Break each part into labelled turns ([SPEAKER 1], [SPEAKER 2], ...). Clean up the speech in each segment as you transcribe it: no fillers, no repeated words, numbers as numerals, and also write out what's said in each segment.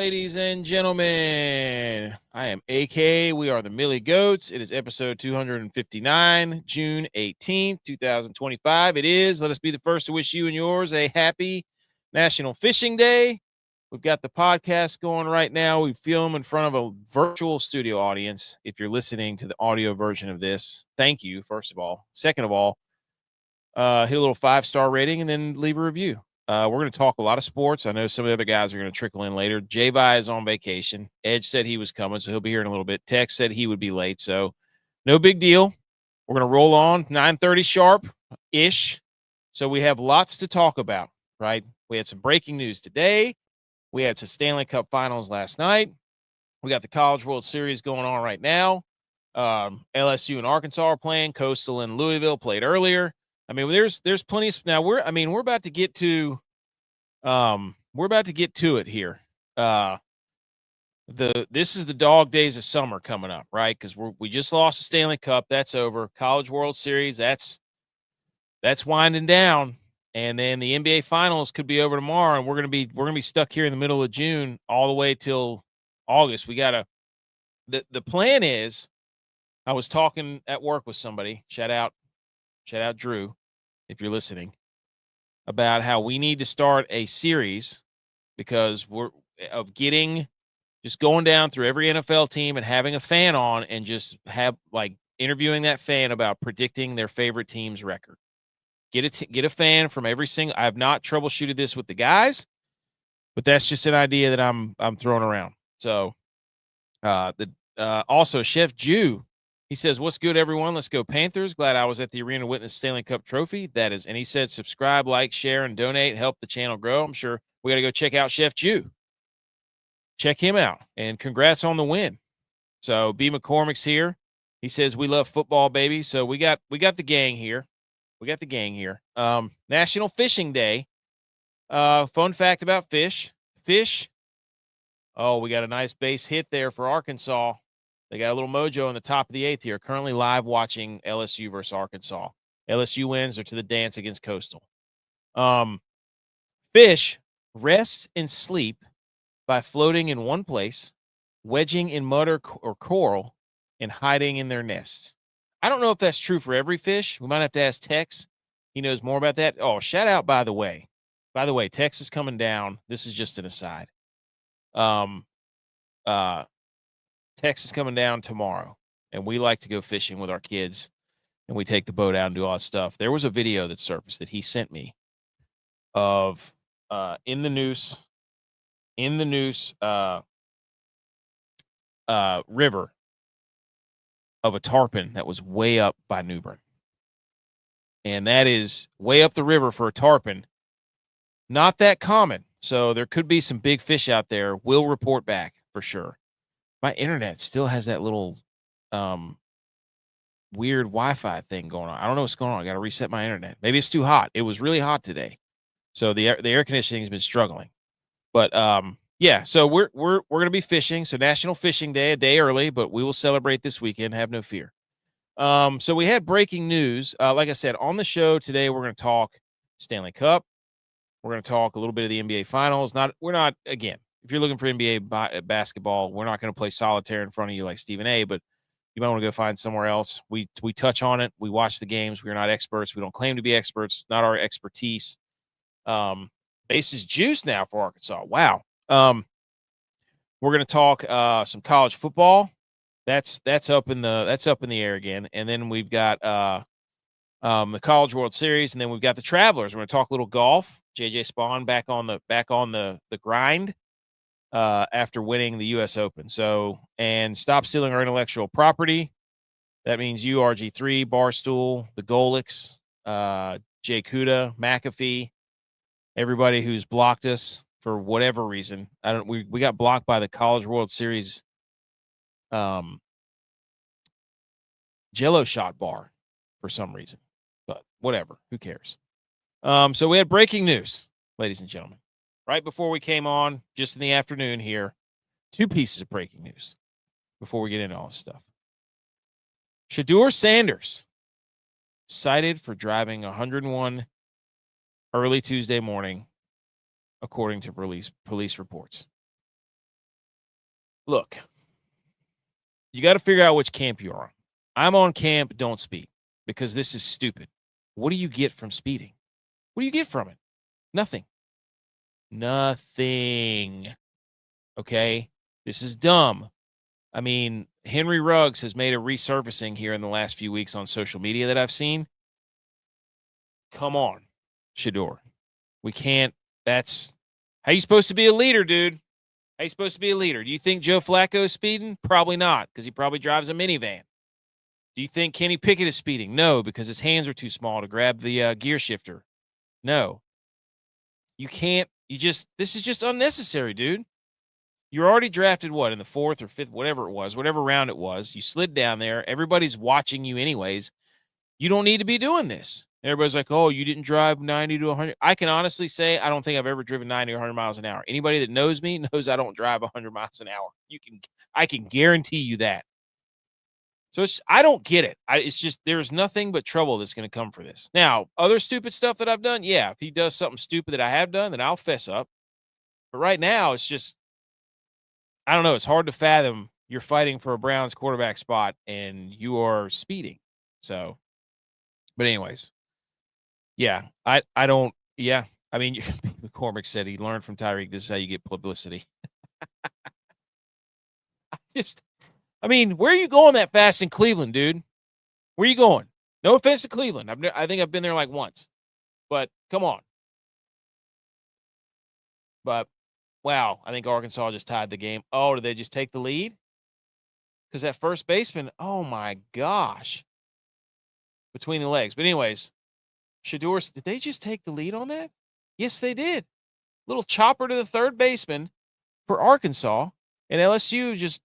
[SPEAKER 1] ladies and gentlemen. I am AK. We are the Millie Goats. It is episode 259, June 18th, 2025. It is. Let us be the first to wish you and yours a happy National Fishing Day. We've got the podcast going right now. We film in front of a virtual studio audience. If you're listening to the audio version of this, thank you, first of all. Second of all, hit a little 5-star rating and then leave a review. We're going to talk a lot of sports. I know some of the other guys are going to trickle in later. G.U.Y.S is on vacation. Edge said he was coming, so he'll be here in a little bit. Tex said he would be late, so no big deal. We're going to roll on 9:30 sharp-ish. So we have lots to talk about, right? We had some breaking news today. We had some Stanley Cup Finals last night. We got the College World Series going on right now. LSU and Arkansas are playing. Coastal and Louisville played earlier. I mean, there's plenty of now. We're about to get to it here. This is the dog days of summer coming up, right? Because we just lost the Stanley Cup. That's over. College World Series. That's winding down, and then the NBA Finals could be over tomorrow, and we're gonna be stuck here in the middle of June all the way till August. We gotta. The plan is, I was talking at work with somebody. Shout out Drew, if you're listening, about how we need to start a series because we're just going down through every NFL team and having a fan on and just have interviewing that fan about predicting their favorite team's record. Get a fan from every single. I have not troubleshooted this with the guys, but that's just an idea that I'm throwing around. So, also Chef Jew. He says, "What's good, everyone? Let's go Panthers. Glad I was at the arena to witness Stanley Cup trophy. That is," and he said, "Subscribe, like, share, and donate. Help the channel grow." I'm sure we got to go check out Chef Jew. Check him out, and congrats on the win. So B. McCormick's here. He says, "We love football, baby." So we got the gang here. National Fishing Day. Fun fact about fish. Oh, we got a nice base hit there for Arkansas. They got a little mojo in the top of the 8th here. Currently live watching LSU versus Arkansas. LSU wins. They're to the dance against Coastal. Fish rest and sleep by floating in one place, wedging in mud or coral, and hiding in their nests. I don't know if that's true for every fish. We might have to ask Tex. He knows more about that. Oh, shout out, by the way. Tex is coming down. This is just an aside. Tex is coming down tomorrow, and we like to go fishing with our kids, and we take the boat out and do all that stuff. There was a video that surfaced that he sent me of in the noose river of a tarpon that was way up by New Bern. And that is way up the river for a tarpon. Not that common. So there could be some big fish out there. We'll report back for sure. My internet still has that little weird Wi-Fi thing going on. I don't know what's going on. I got to reset my internet. Maybe it's too hot. It was really hot today. So the air conditioning has been struggling. But yeah, so we're going to be fishing. So National Fishing Day, a day early, but we will celebrate this weekend. Have no fear. So we had breaking news. Like I said, on the show today, we're going to talk Stanley Cup. We're going to talk a little bit of the NBA Finals. Again, if you're looking for NBA basketball, we're not going to play solitaire in front of you like Stephen A., but you might want to go find somewhere else. We touch on it. We watch the games. We're not experts. We don't claim to be experts. Not our expertise. Bases juice now for Arkansas. Wow. We're going to talk some college football. That's up in the air again. And then we've got the College World Series, and then we've got the Travelers. We're going to talk a little golf. JJ Spaun back on the grind after winning the U.S. Open. So, and stop stealing our intellectual property. That means you, RG3, Barstool, the Golix, Jay Kuda, McAfee, everybody who's blocked us for whatever reason. We got blocked by the College World Series Jello shot bar for some reason. But whatever, who cares? So we had breaking news, ladies and gentlemen. Right before we came on, just in the afternoon here, 2 pieces of breaking news before we get into all this stuff. Shedeur Sanders cited for driving 101 early Tuesday morning, according to police reports. Look, you got to figure out which camp you're on. I'm on camp don't speed because this is stupid. What do you get from speeding? What do you get from it? Nothing. Nothing. Okay? This is dumb. I mean, Henry Ruggs has made a resurfacing here in the last few weeks on social media that I've seen. Come on, Shedeur. We can't. That's how you supposed to be a leader, dude. How you supposed to be a leader? Do you think Joe Flacco is speeding? Probably not, because he probably drives a minivan. Do you think Kenny Pickett is speeding? No, because his hands are too small to grab the gear shifter. No. You can't. This is just unnecessary, dude. You're already drafted, what, in the 4th or 5th, whatever it was, whatever round it was. You slid down there. Everybody's watching you anyways. You don't need to be doing this. Everybody's like, oh, you didn't drive 90 to 100. I can honestly say I don't think I've ever driven 90 or 100 miles an hour. Anybody that knows me knows I don't drive 100 miles an hour. I can guarantee you that. So I don't get it. It's just there's nothing but trouble that's going to come for this. Now, other stupid stuff that I've done, yeah, if he does something stupid that I have done, then I'll fess up. But right now, it's just, I don't know. It's hard to fathom you're fighting for a Browns quarterback spot and you are speeding. So, but anyways, yeah, I don't, yeah. I mean, McCormick said he learned from Tyreek. This is how you get publicity. I mean, where are you going that fast in Cleveland, dude? Where are you going? No offense to Cleveland. I think I've been there like once. But come on. But, wow, I think Arkansas just tied the game. Oh, did they just take the lead? Because that first baseman, oh, my gosh. Between the legs. But anyways, Shedeur, did they just take the lead on that? Yes, they did. Little chopper to the third baseman for Arkansas. And LSU just,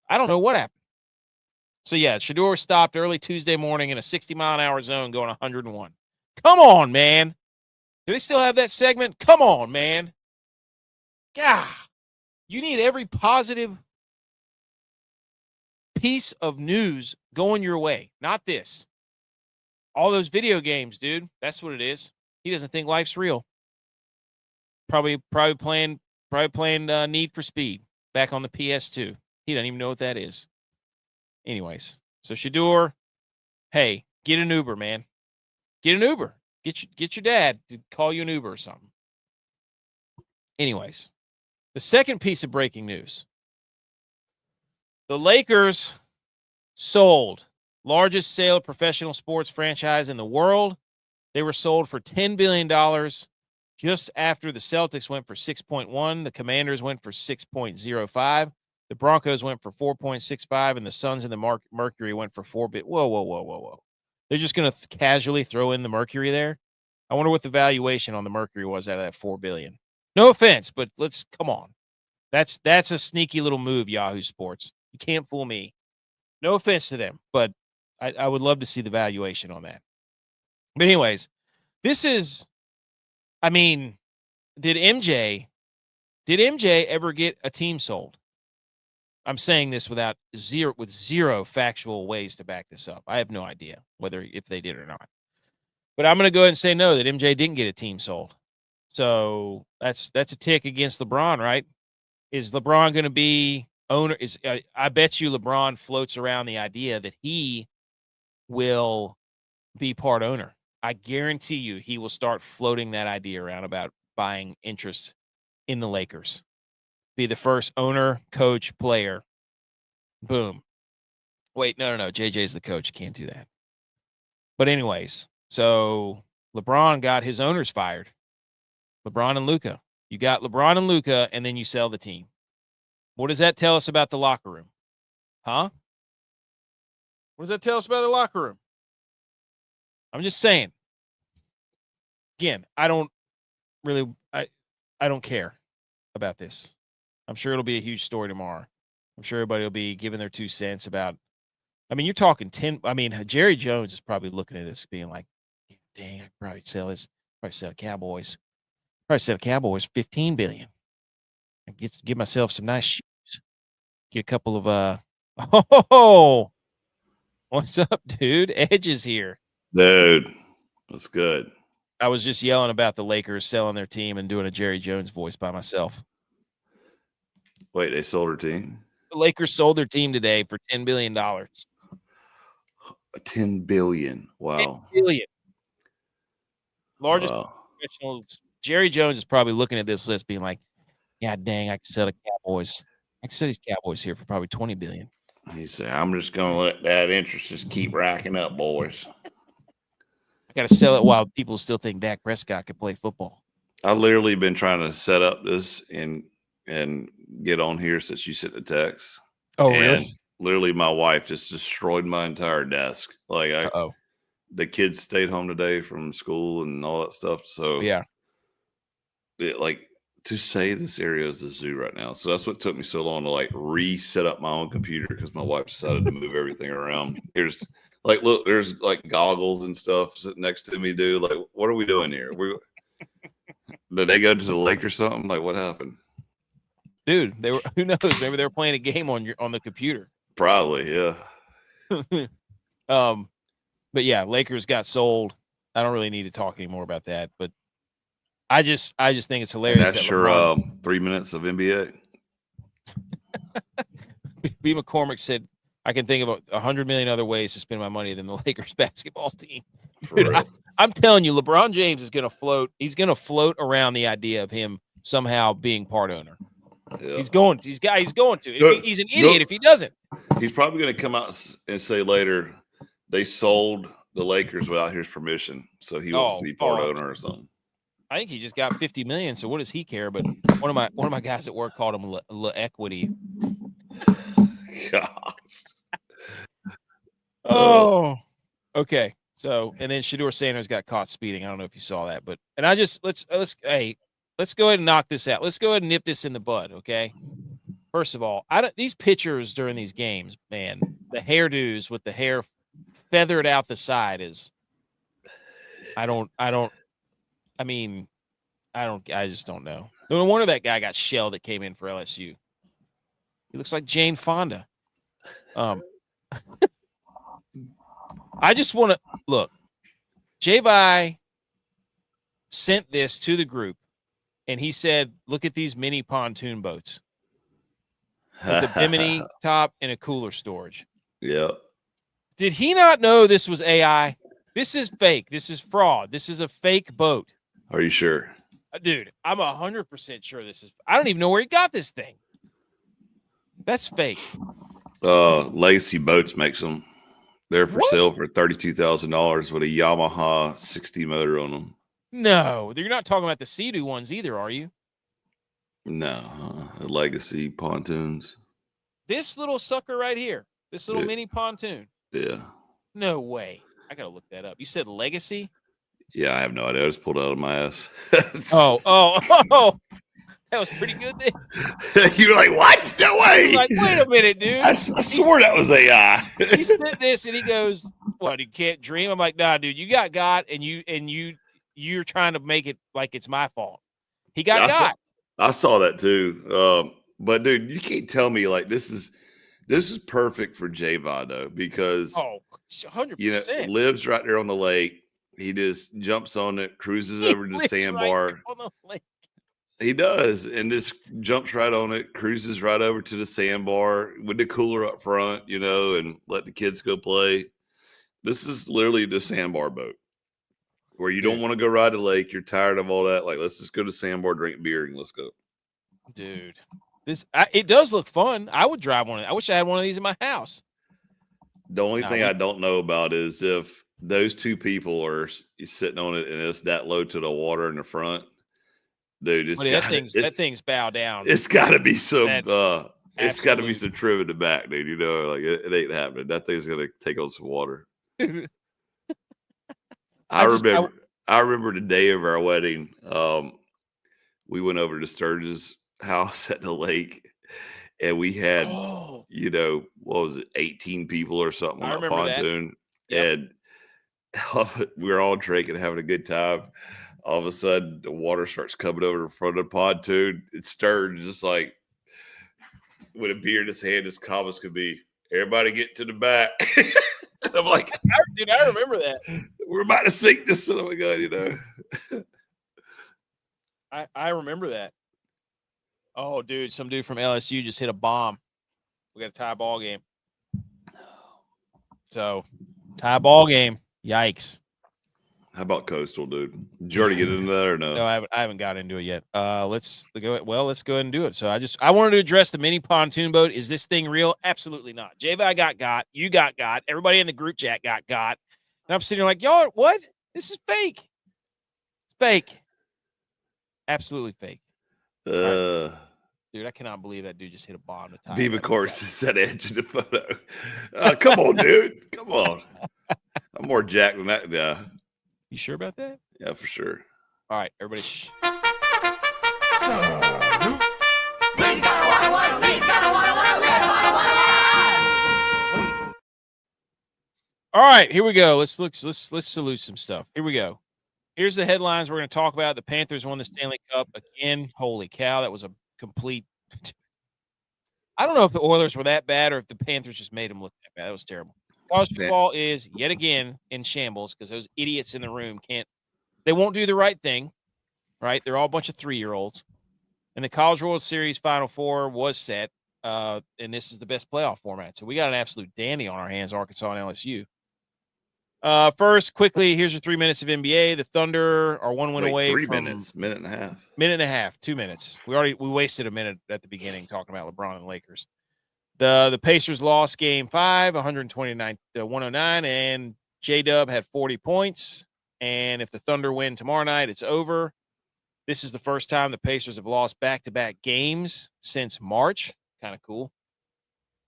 [SPEAKER 1] I don't know what happened. So, yeah, Shedeur stopped early Tuesday morning in a 60-mile-an-hour zone going 101. Come on, man. Do they still have that segment? Come on, man. God, you need every positive piece of news going your way. Not this. All those video games, dude. That's what it is. He doesn't think life's real. Probably playing Need for Speed back on the PS2. He doesn't even know what that is. Anyways, so Shedeur, hey, get an Uber, man. Get an Uber. Get your dad to call you an Uber or something. Anyways, the second piece of breaking news. The Lakers sold. Largest sale of professional sports franchise in the world. They were sold for $10 billion just after the Celtics went for 6.1. The Commanders went for 6.05. The Broncos went for 4.65, and the Suns and the Mercury went for 4 bit. Whoa. They're just going to casually throw in the Mercury there? I wonder what the valuation on the Mercury was out of that $4 billion. No offense, but come on. That's a sneaky little move, Yahoo Sports. You can't fool me. No offense to them, but I would love to see the valuation on that. But anyways, this is, I mean, did MJ ever get a team sold? I'm saying this with zero factual ways to back this up. I have no idea if they did or not. But I'm going to go ahead and say no, that MJ didn't get a team sold. So that's a tick against LeBron, right? Is LeBron going to be owner? I bet you LeBron floats around the idea that he will be part owner. I guarantee you he will start floating that idea around about buying interest in the Lakers. Be the first owner, coach, player. Boom. Wait, no. JJ's the coach. Can't do that. But anyways, so LeBron got his owners fired. LeBron and Luka. You got LeBron and Luka, and then you sell the team. What does that tell us about the locker room? Huh? What does that tell us about the locker room? I'm just saying. Again, I don't care about this. I'm sure it'll be a huge story tomorrow. I'm sure everybody will be giving their 2 cents about, I mean, you're talking 10. I mean, Jerry Jones is probably looking at this being like, dang, I could probably sell this. Probably sell Cowboys. Probably sell Cowboys $15 billion. And get myself some nice shoes. Get a couple of oh, what's up, dude? Edge is here.
[SPEAKER 2] Dude, that's good.
[SPEAKER 1] I was just yelling about the Lakers selling their team and doing a Jerry Jones voice by myself.
[SPEAKER 2] Wait, they sold her team?
[SPEAKER 1] The Lakers sold their team today for $10 billion. $10
[SPEAKER 2] $10 billion. Wow.
[SPEAKER 1] billion. Largest
[SPEAKER 2] Wow.
[SPEAKER 1] professionals. Jerry Jones is probably looking at this list being like, "God dang, I can sell the Cowboys. I can sell these Cowboys here for probably $20 billion."
[SPEAKER 2] He said, I'm just going to let that interest just keep racking up, boys.
[SPEAKER 1] I got to sell it while people still think Dak Prescott can play football.
[SPEAKER 2] I literally been trying to set up this and get on here since you sent the text.
[SPEAKER 1] Oh,
[SPEAKER 2] and
[SPEAKER 1] really?
[SPEAKER 2] Literally, my wife just destroyed my entire desk. Like, the kids stayed home today from school and all that stuff. So
[SPEAKER 1] Yeah.
[SPEAKER 2] Like to say this area is a zoo right now. So that's what took me so long to like reset up my own computer because my wife decided to move everything around. Here's like, look, there's like goggles and stuff sitting next to me, dude. Like, what are we doing here? Did they go to the lake or something? Like, what happened?
[SPEAKER 1] Dude, they were, who knows? Maybe they were playing a game on the computer.
[SPEAKER 2] Probably, yeah.
[SPEAKER 1] But yeah, Lakers got sold. I don't really need to talk anymore about that, but I just think it's hilarious.
[SPEAKER 2] And that's your 3 minutes of NBA.
[SPEAKER 1] B. McCormick said, "I can think of 100 million other ways to spend my money than the Lakers basketball team." Dude, I'm telling you, LeBron James is going to float. He's going to float around the idea of him somehow being part owner. Yeah. He's going to. He's an idiot if he doesn't.
[SPEAKER 2] He's probably going to come out and say later they sold the Lakers without his permission, so he wants to be part owner or something.
[SPEAKER 1] I think he just got 50 million, so what does he care? But one of my guys at work called him equity.
[SPEAKER 2] Gosh.
[SPEAKER 1] Oh, okay. So, and then Shedeur Sanders got caught speeding. I don't know if you saw that, but and I just let's go ahead and knock this out. Let's go ahead and nip this in the bud, okay? First of all, these pitchers during these games, man, the hairdos with the hair feathered out the side is I just don't know. No wonder that guy got shelled that came in for LSU. He looks like Jane Fonda. I just want to look. J.Y. sent this to the group, and he said, "Look at these mini pontoon boats with a bimini top and a cooler storage."
[SPEAKER 2] Yeah.
[SPEAKER 1] Did he not know this was AI? This is fake. This is fraud. This is a fake boat.
[SPEAKER 2] Are you sure?
[SPEAKER 1] Dude, I'm 100% sure this is. I don't even know where he got this thing. That's fake.
[SPEAKER 2] Legacy Boats makes them. They're for sale for $32,000 with a Yamaha 60 motor on them.
[SPEAKER 1] No, you're not talking about the Sea-Doo ones either, are you?
[SPEAKER 2] No, the Legacy pontoons.
[SPEAKER 1] This little sucker right here, this little mini pontoon.
[SPEAKER 2] Yeah.
[SPEAKER 1] No way. I gotta look that up. You said Legacy?
[SPEAKER 2] Yeah, I have no idea. I just pulled it out of my ass.
[SPEAKER 1] Oh. That was pretty good then.
[SPEAKER 2] You're like, what? No way.
[SPEAKER 1] I was like, wait a minute, dude.
[SPEAKER 2] I swore that was AI.
[SPEAKER 1] He said this and he goes, "What, you can't dream?" I'm like, "Nah, dude, you got God and you're trying to make it like it's my fault." He got God.
[SPEAKER 2] I saw that too. But dude, you can't tell me like this is perfect for J.Y. though, because
[SPEAKER 1] 100%.
[SPEAKER 2] Lives right there on the lake. He just jumps on it, cruises over to the sandbar.
[SPEAKER 1] Right
[SPEAKER 2] he does, and just jumps right on it, cruises right over to the sandbar with the cooler up front, and let the kids go play. This is literally the sandbar boat where you don't want to go ride the lake. You're tired of all that. Like, let's just go to sandbar, drink beer, and let's go.
[SPEAKER 1] Dude, it does look fun. I would drive one. I wish I had one of these in my house.
[SPEAKER 2] The only thing I don't know about is if those two people are sitting on it and it's that low to the water in the front. Dude,
[SPEAKER 1] that thing's bow down.
[SPEAKER 2] It's got to be some. It's got to be some trim in the back, dude. Like it ain't happening. That thing's gonna take on some water. I remember the day of our wedding. We went over to Sturgis' house at the lake, and we had, what was it, 18 people or something on a pontoon, and we were all drinking, having a good time. All of a sudden, the water starts coming over the front of the pontoon. It stirred just like with a beer in his hand, as calm as could be. Everybody get to the back. And I'm like,
[SPEAKER 1] dude, I remember that.
[SPEAKER 2] We're about to sink this son of a gun,
[SPEAKER 1] I remember that. Oh, dude, some dude from LSU just hit a bomb. We got a tie ball game. So, tie ball game. Yikes.
[SPEAKER 2] How about Coastal, dude? Did you already get into that or no?
[SPEAKER 1] No, I haven't got into it yet. Let's go ahead and do it. So I wanted to address the mini pontoon boat. Is this thing real? Absolutely not. J-Vi got, you got, everybody in the group chat got. And I'm sitting here like, y'all, what? This is fake. It's fake. Absolutely fake. Right. Dude, I cannot believe that dude just hit a bomb to tie.
[SPEAKER 2] Beam, of course, is that edge of the photo. Come on, dude. Come on. I'm more jacked than that guy.
[SPEAKER 1] You sure about that?
[SPEAKER 2] Yeah, for sure.
[SPEAKER 1] All right, everybody. Shh. All right, here we go. Let's salute some stuff. Here we go. Here's the headlines we're going to talk about. The Panthers won the Stanley Cup again. Holy cow, that was a complete. I don't know if the Oilers were that bad or if the Panthers just made them look that bad. That was terrible. College football is yet again in shambles because those idiots in the room they won't do the right thing, right? They're all a bunch of 3-year-olds. And the College World Series Final Four was set, and this is the best playoff format. So we got an absolute dandy on our hands, Arkansas and LSU. First, quickly, here's your 3 minutes of NBA. The Thunder are one win away from
[SPEAKER 2] 3 minutes, minute and a half.
[SPEAKER 1] Minute and a half, 2 minutes. We wasted a minute at the beginning talking about LeBron and Lakers. The Pacers lost game 5, 129 to 109, and J-Dub had 40 points. And if the Thunder win tomorrow night, it's over. This is the first time the Pacers have lost back-to-back games since March. Kind of cool.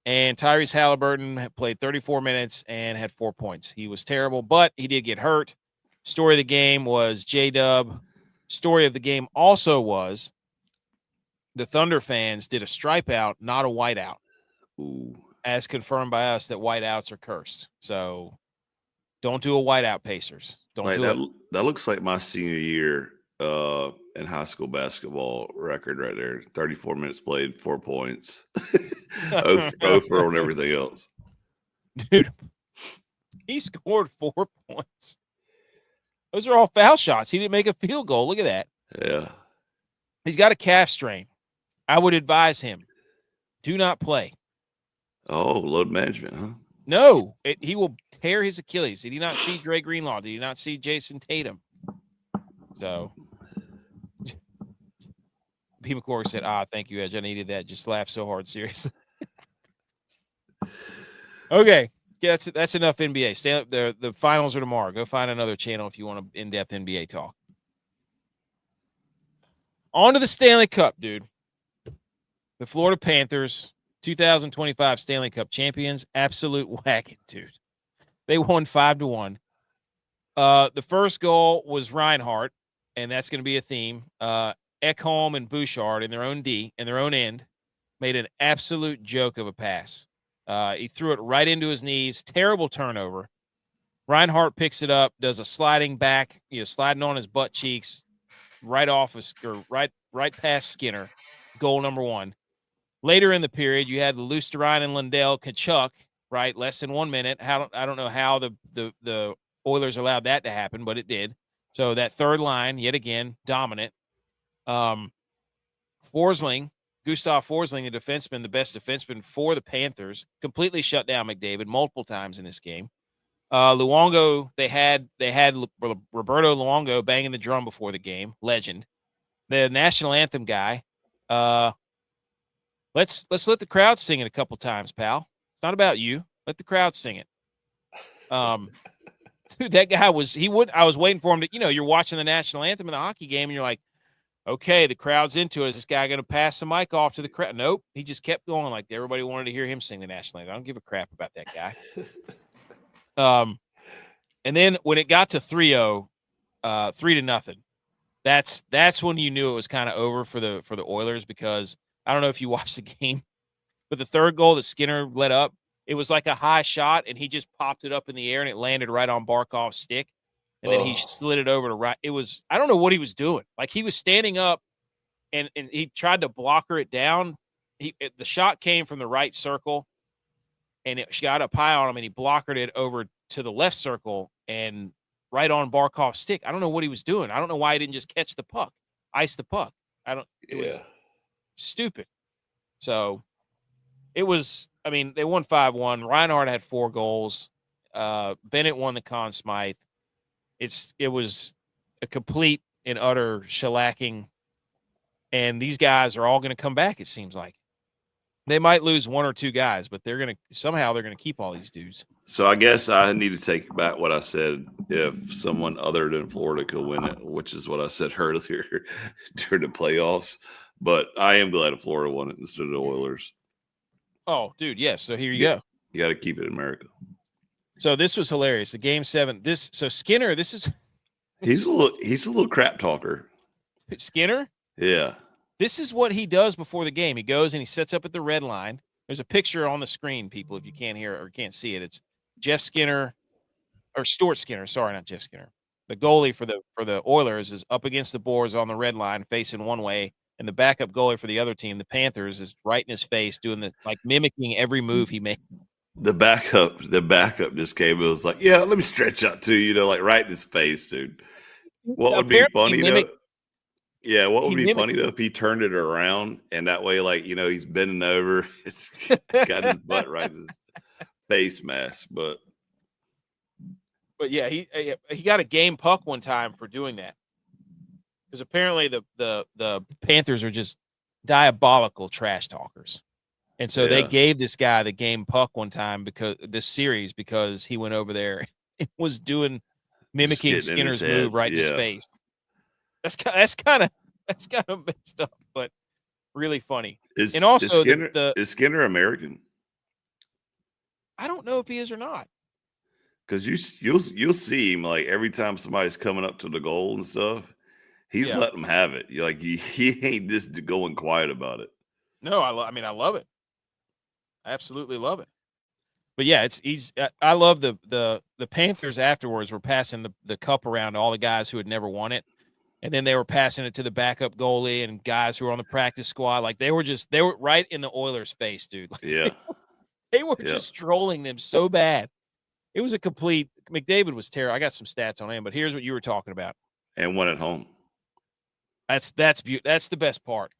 [SPEAKER 1] And Tyrese Halliburton played 34 minutes and had 4 points. He was terrible, but he did get hurt. Story of the game was J-Dub. Story of the game also was the Thunder fans did a stripe out, not a whiteout.
[SPEAKER 2] Ooh.
[SPEAKER 1] As confirmed by us that whiteouts are cursed. So don't do a whiteout, Pacers. Don't do it.
[SPEAKER 2] That looks like my senior year in high school basketball record right there. 34 minutes played, 4 points. 0 for on everything else.
[SPEAKER 1] Dude, he scored 4 points. Those are all foul shots. He didn't make a field goal. Look at that.
[SPEAKER 2] Yeah.
[SPEAKER 1] He's got a calf strain. I would advise him, do not play.
[SPEAKER 2] Oh, load management, huh?
[SPEAKER 1] No, he will tear his Achilles. Did you not see Dre Greenlaw? Did you not see Jason Tatum? So, P. McCord said, thank you, Edge. I needed that. Just laughed so hard, seriously. Okay. Yeah, that's enough NBA. Stay up there. The finals are tomorrow. Go find another channel if you want an in-depth NBA talk. On to the Stanley Cup, dude. The Florida Panthers, 2025 Stanley Cup champions. Absolute whack, dude. They won 5-1. The first goal was Reinhart, and that's going to be a theme. Ekholm and Bouchard in their own end made an absolute joke of a pass. He threw it right into his knees. Terrible turnover. Reinhart picks it up, does a sliding back, sliding on his butt cheeks, right past Skinner. Goal number 1. Later in the period, you had Lusterine and Lundell Kachuk, right? Less than 1 minute. I don't know how the Oilers allowed that to happen, but it did. So that third line, yet again, dominant. Forsling, Gustav Forsling, the defenseman, the best defenseman for the Panthers, completely shut down McDavid multiple times in this game. Luongo, they had Roberto Luongo banging the drum before the game, legend. The national anthem guy. Let's let the crowd sing it a couple times, pal. It's not about you. Let the crowd sing it. Dude, that guy I was waiting for him to, you're watching the national anthem in the hockey game and you're like, okay, the crowd's into it. Is this guy going to pass the mic off to the crowd? Nope. He just kept going like everybody wanted to hear him sing the national anthem. I don't give a crap about that guy. And then when it got to 3-0, 3-0, that's when you knew it was kind of over for the Oilers, because I don't know if you watched the game, but the third goal that Skinner let up, it was like a high shot, and he just popped it up in the air, and it landed right on Barkov's stick, and then he slid it over to right. It was, I don't know what he was doing. Like, he was standing up, and he tried to blocker it down. The shot came from the right circle, and it got up high on him, and he blockered it over to the left circle and right on Barkov's stick. I don't know what he was doing. I don't know why he didn't just catch the puck, ice the puck. It was stupid. So it was. I mean, they won 5-1. Reinhardt had 4 goals. Bennett won the Conn Smythe. It was a complete and utter shellacking, and these guys are all going to come back. It seems like they might lose 1 or 2 guys, but they're going to keep all these dudes.
[SPEAKER 2] So I guess I need to take back what I said. If someone other than Florida could win it, which is what I said earlier during the playoffs, but I am glad Florida won it instead of the Oilers.
[SPEAKER 1] Oh, dude, yes. So here you go.
[SPEAKER 2] You got to keep it in America.
[SPEAKER 1] So this was hilarious. The Game 7. Skinner.
[SPEAKER 2] He's a little crap talker.
[SPEAKER 1] Skinner.
[SPEAKER 2] Yeah.
[SPEAKER 1] This is what he does before the game. He goes and he sets up at the red line. There's a picture on the screen, people, if you can't hear it or can't see it. It's Jeff Skinner or Stuart Skinner. Sorry, not Jeff Skinner. The goalie for the Oilers is up against the boards on the red line, facing one way, and the backup goalie for the other team, the Panthers, is right in his face, doing mimicking every move he makes.
[SPEAKER 2] The backup just came. It was like, yeah, let me stretch out too, like right in his face, dude. What would be funny though? Yeah, what would be funny though if he turned it around and that way, he's bending over, it's got his butt right in his face mask. But
[SPEAKER 1] yeah, he got a game puck one time for doing that, because apparently the Panthers are just diabolical trash talkers, and so they gave this guy the game puck one time because he went over there and was mimicking Skinner's move right in his face. That's kind of messed up, but really funny.
[SPEAKER 2] Is Skinner American?
[SPEAKER 1] I don't know if he is or not.
[SPEAKER 2] Because you'll see him every time somebody's coming up to the goal and stuff, he's letting them have it. He ain't just going quiet about it.
[SPEAKER 1] No, I love it. I absolutely love it. But yeah, I love the Panthers afterwards were passing the cup around to all the guys who had never won it. And then they were passing it to the backup goalie and guys who were on the practice squad. They were right in the Oilers' face, dude. They were just trolling them so bad. It was a complete. McDavid was terrible. I got some stats on him, but here's what you were talking about.
[SPEAKER 2] And won at home.
[SPEAKER 1] That's the best part.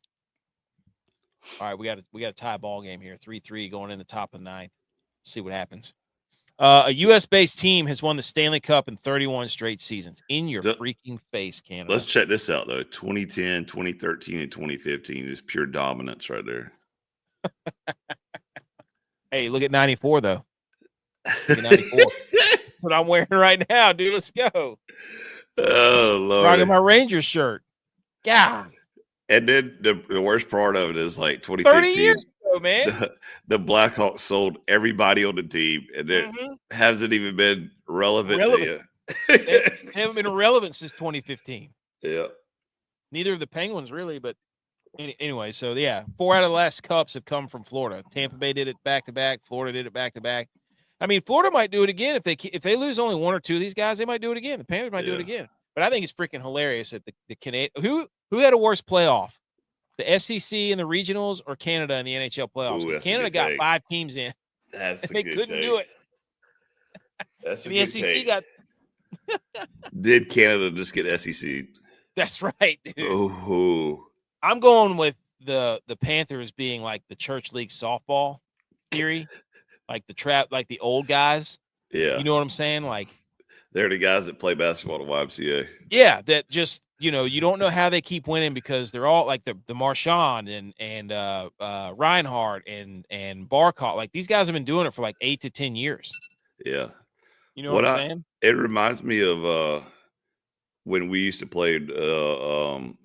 [SPEAKER 1] All right, we got a tie ball game here, 3-3 going in the top of the 9th. See what happens. A U.S.-based team has won the Stanley Cup in 31 straight seasons. In your freaking face, Canada.
[SPEAKER 2] Let's check this out, though. 2010, 2013, and 2015 is pure dominance right there.
[SPEAKER 1] Hey, look at 94, though. Look at 94. That's what I'm wearing right now, dude. Let's go.
[SPEAKER 2] Oh, Lord.
[SPEAKER 1] Rocking my Rangers shirt. God.
[SPEAKER 2] And then the worst part of it is 2015.
[SPEAKER 1] 30 years ago, man.
[SPEAKER 2] The Blackhawks sold everybody on the team, and it hasn't even been relevant.
[SPEAKER 1] They haven't been relevant since 2015.
[SPEAKER 2] Yeah.
[SPEAKER 1] Neither of the Penguins, really, but anyway, so yeah, 4 out of the last cups have come from Florida. Tampa Bay did it back-to-back. Florida did it back-to-back. I mean, Florida might do it again. If they lose only 1 or 2 of these guys, they might do it again. The Panthers might do it again. But I think it's freaking hilarious that the Canadian who had a worse playoff, the SEC in the regionals or Canada in the NHL playoffs? Because Canada got 5 teams in. They couldn't do it.
[SPEAKER 2] That's
[SPEAKER 1] the SEC got.
[SPEAKER 2] Did Canada just get SEC?
[SPEAKER 1] That's right, dude.
[SPEAKER 2] Oh,
[SPEAKER 1] I'm going with the Panthers being like the church league softball theory. Like the old guys.
[SPEAKER 2] Yeah.
[SPEAKER 1] You know what I'm saying?
[SPEAKER 2] They're the guys that play basketball at YMCA.
[SPEAKER 1] Yeah, that just, you don't know how they keep winning because they're all like the Marchand and Reinhardt and Barkov. These guys have been doing it for 8 to 10 years.
[SPEAKER 2] Yeah.
[SPEAKER 1] You know what I'm saying?
[SPEAKER 2] It reminds me of when we used to play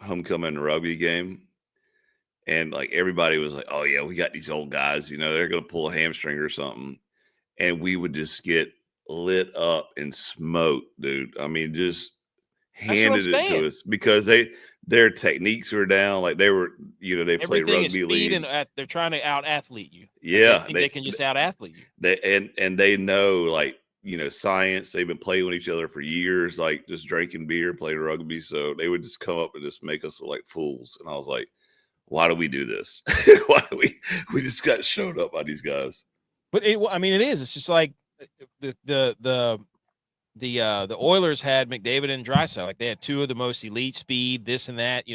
[SPEAKER 2] homecoming rugby game. And everybody was like, oh, yeah, we got these old guys, they're going to pull a hamstring or something. And we would just get lit up and smoked, dude. I mean, just handed it to us because their techniques were down. They were, they played rugby league.
[SPEAKER 1] And they're trying to out-athlete you.
[SPEAKER 2] Yeah.
[SPEAKER 1] They can just out-athlete you.
[SPEAKER 2] They know, science. They've been playing with each other for years, just drinking beer, playing rugby. So they would just come up and just make us look like fools. And I was like, why do we do this? Why do we just got showed up by these guys?
[SPEAKER 1] But it is. It's just like the Oilers had McDavid and Draisaitl. They had 2 of the most elite speed, this and that.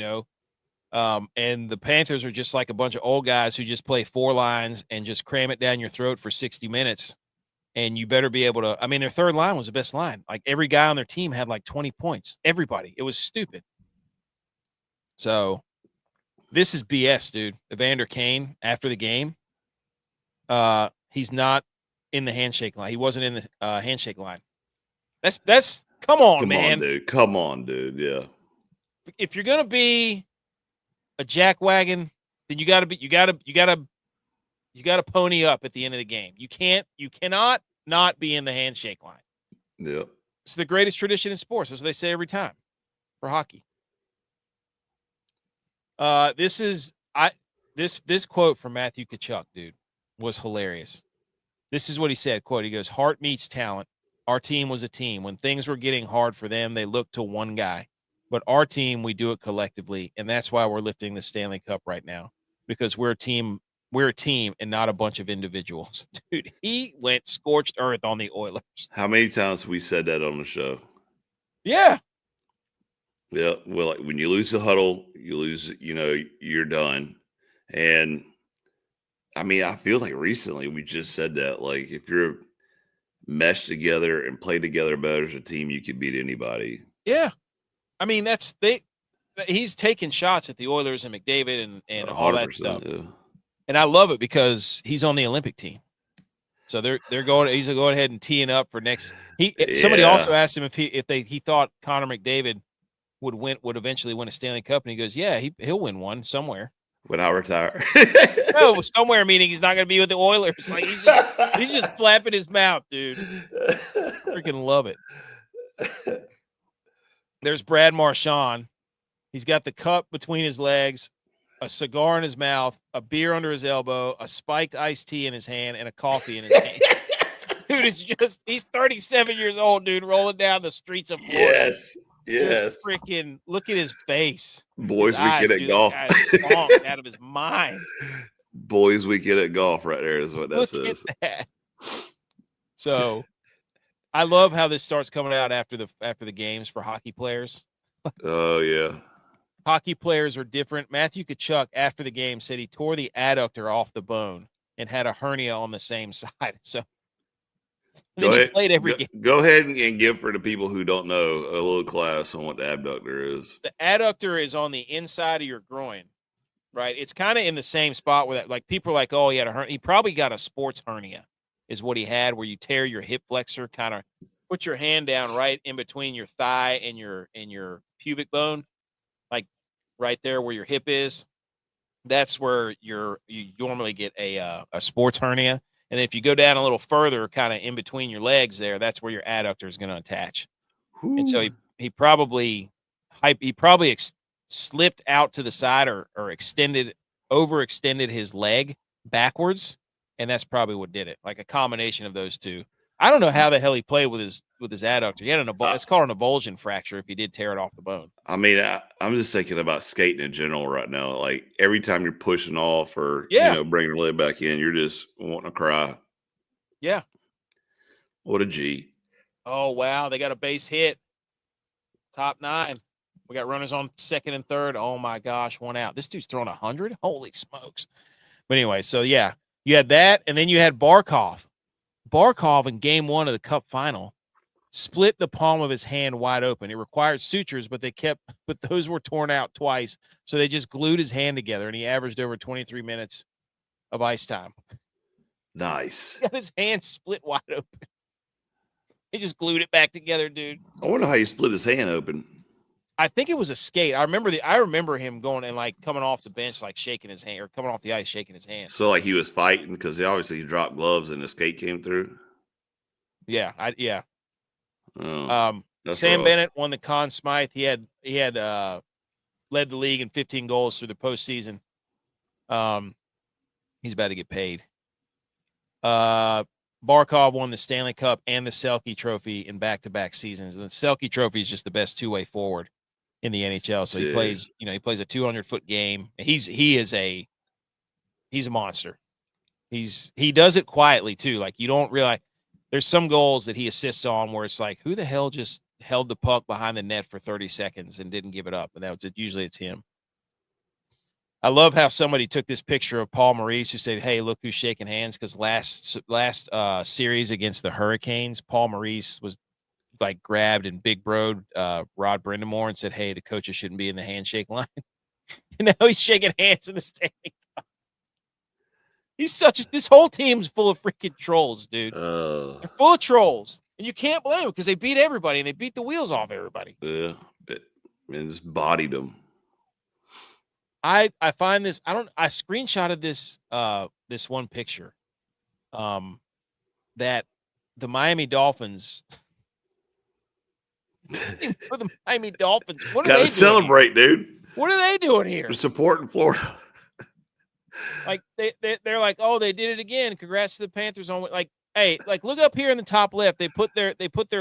[SPEAKER 1] And the Panthers are just like a bunch of old guys who just play 4 lines and just cram it down your throat for 60 minutes. And you better be able to. I mean, their third line was the best line. Like every guy on their team had like 20 points. Everybody. It was stupid. So this is BS, dude. Evander Kane after the game. He's not in the handshake line. He wasn't in the handshake line. That's come on, man.
[SPEAKER 2] Come on, dude. Yeah.
[SPEAKER 1] If you're gonna be a jackwagon, then you gotta pony up at the end of the game. You cannot not be in the handshake line.
[SPEAKER 2] Yeah.
[SPEAKER 1] It's the greatest tradition in sports. That's what they say every time for hockey. This quote from Matthew Tkachuk, dude, was hilarious. This is what he said, quote, he goes, "Heart meets talent. Our team was a team. When things were getting hard for them, they looked to one guy. But our team, we do it collectively, and that's why we're lifting the Stanley Cup right now, because we're a team and not a bunch of individuals." Dude, he went scorched earth on the Oilers.
[SPEAKER 2] How many times have we said that on the show?
[SPEAKER 1] Yeah.
[SPEAKER 2] Yeah. Well, like when you lose the huddle, you lose, you're done. And I mean, I feel like recently we just said that, like, if you're meshed together and play together better as a team, you can beat anybody.
[SPEAKER 1] Yeah. I mean, he's taking shots at the Oilers and McDavid and all that stuff.
[SPEAKER 2] Yeah.
[SPEAKER 1] And I love it because he's on the Olympic team. So he's going ahead and teeing up for next. Somebody also asked him if he thought Connor McDavid would eventually win a Stanley Cup, and he goes, "Yeah, he'll win one somewhere."
[SPEAKER 2] When I retire.
[SPEAKER 1] No, somewhere meaning he's not going to be with the Oilers. Like he's just flapping his mouth, dude. Freaking love it. There's Brad Marchand. He's got the cup between his legs, a cigar in his mouth, a beer under his elbow, a spiked iced tea in his hand, and a coffee in his hand. Dude, he's 37 years old, dude, rolling down the streets of Florida.
[SPEAKER 2] Yes.
[SPEAKER 1] Freaking look at his face.
[SPEAKER 2] Boys weekend at golf.
[SPEAKER 1] Stomped out of his mind.
[SPEAKER 2] Boys weekend at golf right there is what that says.
[SPEAKER 1] That. So I love how this starts coming out after the games for hockey players.
[SPEAKER 2] Oh, yeah.
[SPEAKER 1] Hockey players are different. Matthew Tkachuk, after the game, said he tore the adductor off the bone and had a hernia on the same side. So he played every game.
[SPEAKER 2] Go ahead and give, for the people who don't know, a little class on what the abductor is.
[SPEAKER 1] The adductor is on the inside of your groin, right? It's kind of in the same spot where that, like, people are like, "Oh, he had a hernia." He probably got a sports hernia, is what he had, where you tear your hip flexor, kind of put your hand down right in between your thigh and your pubic bone, like right there where your hip is. That's where you normally get a sports hernia. And if you go down a little further, kind of in between your legs there, that's where your adductor is going to attach. Ooh. And so he probably slipped out to the side or overextended his leg backwards, and that's probably what did it. Like a combination of those two. I don't know how the hell he played with his adductor. He had it's called an avulsion fracture if he did tear it off the bone.
[SPEAKER 2] I mean, I'm just thinking about skating in general right now. Like every time you're pushing off or bringing your leg back in, you're just wanting to cry.
[SPEAKER 1] Yeah.
[SPEAKER 2] What a G.
[SPEAKER 1] Oh wow, they got a base hit. Top 9. We got runners on second and third. Oh my gosh, one out. This dude's throwing 100. Holy smokes! But anyway, so yeah, you had that, and then you had Barkov. Barkov in game 1 of the Cup final split the palm of his hand wide open. It required sutures, but those were torn out twice. So they just glued his hand together, and he averaged over 23 minutes of ice time.
[SPEAKER 2] Nice.
[SPEAKER 1] He got his hand split wide open. He just glued it back together, dude.
[SPEAKER 2] I wonder how you split his hand open.
[SPEAKER 1] I think it was a skate. I remember him going and like coming off the bench, like shaking his hand, or coming off the ice, shaking his hand.
[SPEAKER 2] So like he was fighting because he obviously dropped gloves and the skate came through.
[SPEAKER 1] Yeah.
[SPEAKER 2] Oh,
[SPEAKER 1] Sam Bennett won the Conn Smythe. He had led the league in 15 goals through the postseason. He's about to get paid. Barkov won the Stanley Cup and the Selke Trophy in back-to-back seasons. And the Selke Trophy is just the best two-way forward in the NHL. So he plays, he plays a 200-foot game. He's a monster. He does it quietly too. Like you don't realize there's some goals that he assists on where it's like, who the hell just held the puck behind the net for 30 seconds and didn't give it up? And usually it's him. I love how somebody took this picture of Paul Maurice who said, "Hey, look who's shaking hands." Because last series against the Hurricanes, Paul Maurice was like grabbed and big broed Rod Brindamore and said, "Hey, the coaches shouldn't be in the handshake line." And now he's shaking hands in the Stanley Cup. He's this whole team's full of freaking trolls, dude. They're full of trolls, and you can't blame them because they beat everybody and they beat the wheels off everybody.
[SPEAKER 2] Yeah, and just bodied them.
[SPEAKER 1] I find this. I screenshotted this this one picture, that the Miami Dolphins. For the Miami Dolphins, what are they doing?
[SPEAKER 2] Gotta celebrate, dude.
[SPEAKER 1] What are they doing here?
[SPEAKER 2] They're supporting Florida.
[SPEAKER 1] Like they're like, oh, they did it again. Congrats to the Panthers on like, hey, like look up here in the top left. They put their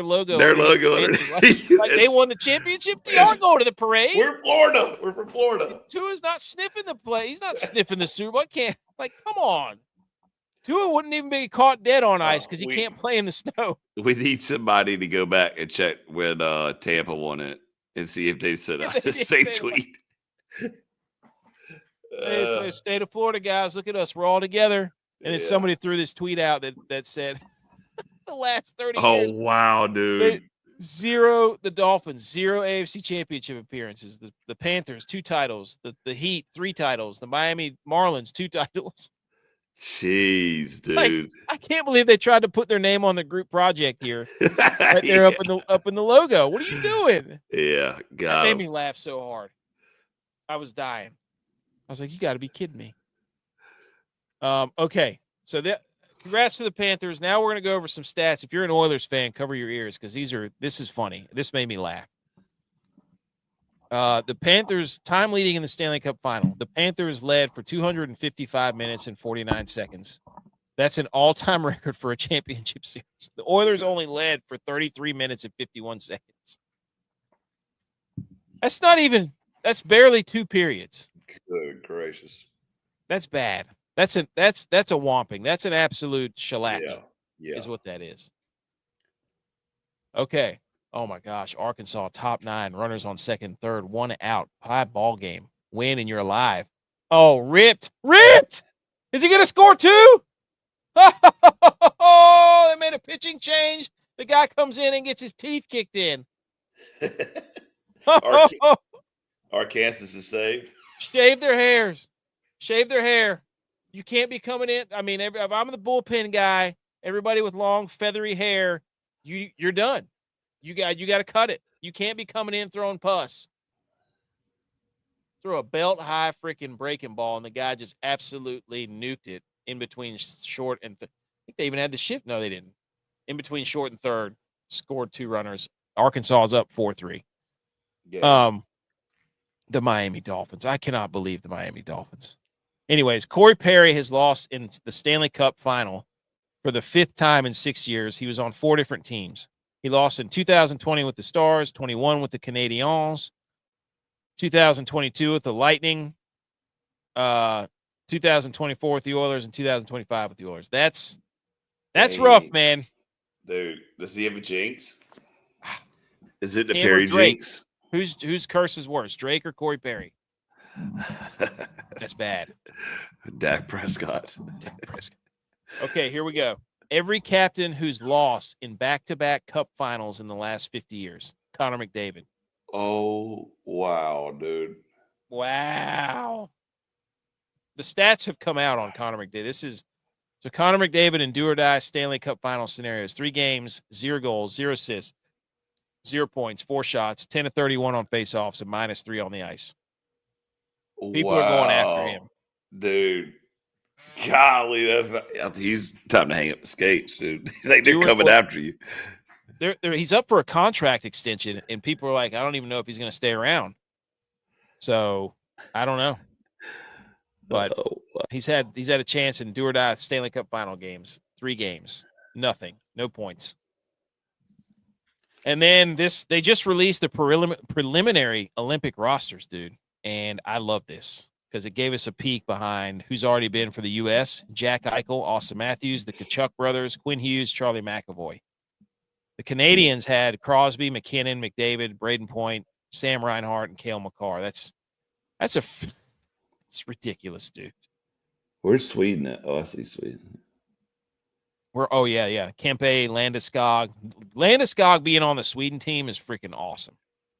[SPEAKER 1] logo.
[SPEAKER 2] Their logo.
[SPEAKER 1] Like they won the championship. They aren't going to the parade.
[SPEAKER 2] We're Florida. We're from Florida.
[SPEAKER 1] Tua's not sniffing the play. He's not sniffing the Super Bowl. Come on. Tua wouldn't even be caught dead on ice because he can't play in the snow.
[SPEAKER 2] We need somebody to go back and check when Tampa won it and see if they said the same tweet.
[SPEAKER 1] Hey, state of Florida guys, look at us. We're all together. And then somebody threw this tweet out that said the last 30 years.
[SPEAKER 2] Oh, wow, dude.
[SPEAKER 1] The Dolphins, 0 AFC championship appearances. The Panthers, 2 titles. The Heat, 3 titles. The Miami Marlins, 2 titles.
[SPEAKER 2] Jeez, dude.
[SPEAKER 1] Like, I can't believe they tried to put their name on the group project here. Right there up in the logo. What are you doing?
[SPEAKER 2] Yeah,
[SPEAKER 1] that made me laugh so hard. I was dying. I was like, you got to be kidding me. Okay, so congrats to the Panthers. Now we're going to go over some stats. If you're an Oilers fan, cover your ears because this is funny. This made me laugh. The Panthers, time leading in the Stanley Cup final. The Panthers led for 255 minutes and 49 seconds. That's an all-time record for a championship series. The Oilers only led for 33 minutes and 51 seconds. That's barely 2 periods.
[SPEAKER 2] Good gracious.
[SPEAKER 1] That's bad. That's a whomping. That's an absolute shellacking.
[SPEAKER 2] Yeah.
[SPEAKER 1] Is what that is. Okay. Oh my gosh. Arkansas top 9, runners on second, third, 1 out. High ball game. Win and you're alive. Oh, ripped. Is he gonna score 2? Oh, they made a pitching change. The guy comes in and gets his teeth kicked in.
[SPEAKER 2] Arkansas is saved.
[SPEAKER 1] Shave their hairs. Shave their hair. You can't be coming in. I mean, if I'm the bullpen guy, everybody with long, feathery hair, you're done. You got to cut it. You can't be coming in throwing pus. Throw a belt-high freaking breaking ball, and the guy just absolutely nuked it in between short and I think they even had the shift. No, they didn't. In between short and third, scored 2 runners. Arkansas is up 4-3. Yeah. The Miami Dolphins. I cannot believe the Miami Dolphins. Anyways, Corey Perry has lost in the Stanley Cup final for the 5th time in 6 years. He was on 4 different teams. He lost in 2020 with the Stars, 21 with the Canadiens, 2022 with the Lightning, 2024 with the Oilers, and 2025 with the Oilers. That's rough, man.
[SPEAKER 2] Dude, does he have a jinx? Is it the Perry jinx?
[SPEAKER 1] Whose curse is worse, Drake or Corey Perry? That's bad.
[SPEAKER 2] Dak Prescott.
[SPEAKER 1] Okay, here we go. Every captain who's lost in back-to-back Cup finals in the last 50 years. Connor McDavid.
[SPEAKER 2] Oh, wow, dude.
[SPEAKER 1] Wow. The stats have come out on Connor McDavid. So Connor McDavid in do-or-die Stanley Cup final scenarios. 3 games, 0 goals, 0 assists, 0 points, 4 shots, 10 of 31 on faceoffs, and -3 on the ice. People are going after him.
[SPEAKER 2] Dude. Golly, he's time to hang up the skates, dude. Like they're coming after you.
[SPEAKER 1] He's up for a contract extension, and people are like, I don't even know if he's going to stay around. So I don't know, but he's had a chance in do or die Stanley Cup final games. 3 games, nothing, no points. And then they just released the preliminary Olympic rosters, dude, and I love this because it gave us a peek behind who's already been for the U.S. Jack Eichel, Austin Matthews, the Tkachuk brothers, Quinn Hughes, Charlie McAvoy. The Canadians had Crosby, McKinnon, McDavid, Braden Point, Sam Reinhart, and Cale Makar. It's ridiculous, dude.
[SPEAKER 2] Where's Sweden at? Oh, I see Sweden.
[SPEAKER 1] Yeah. Kempe, Landeskog. Landeskog being on the Sweden team is freaking awesome.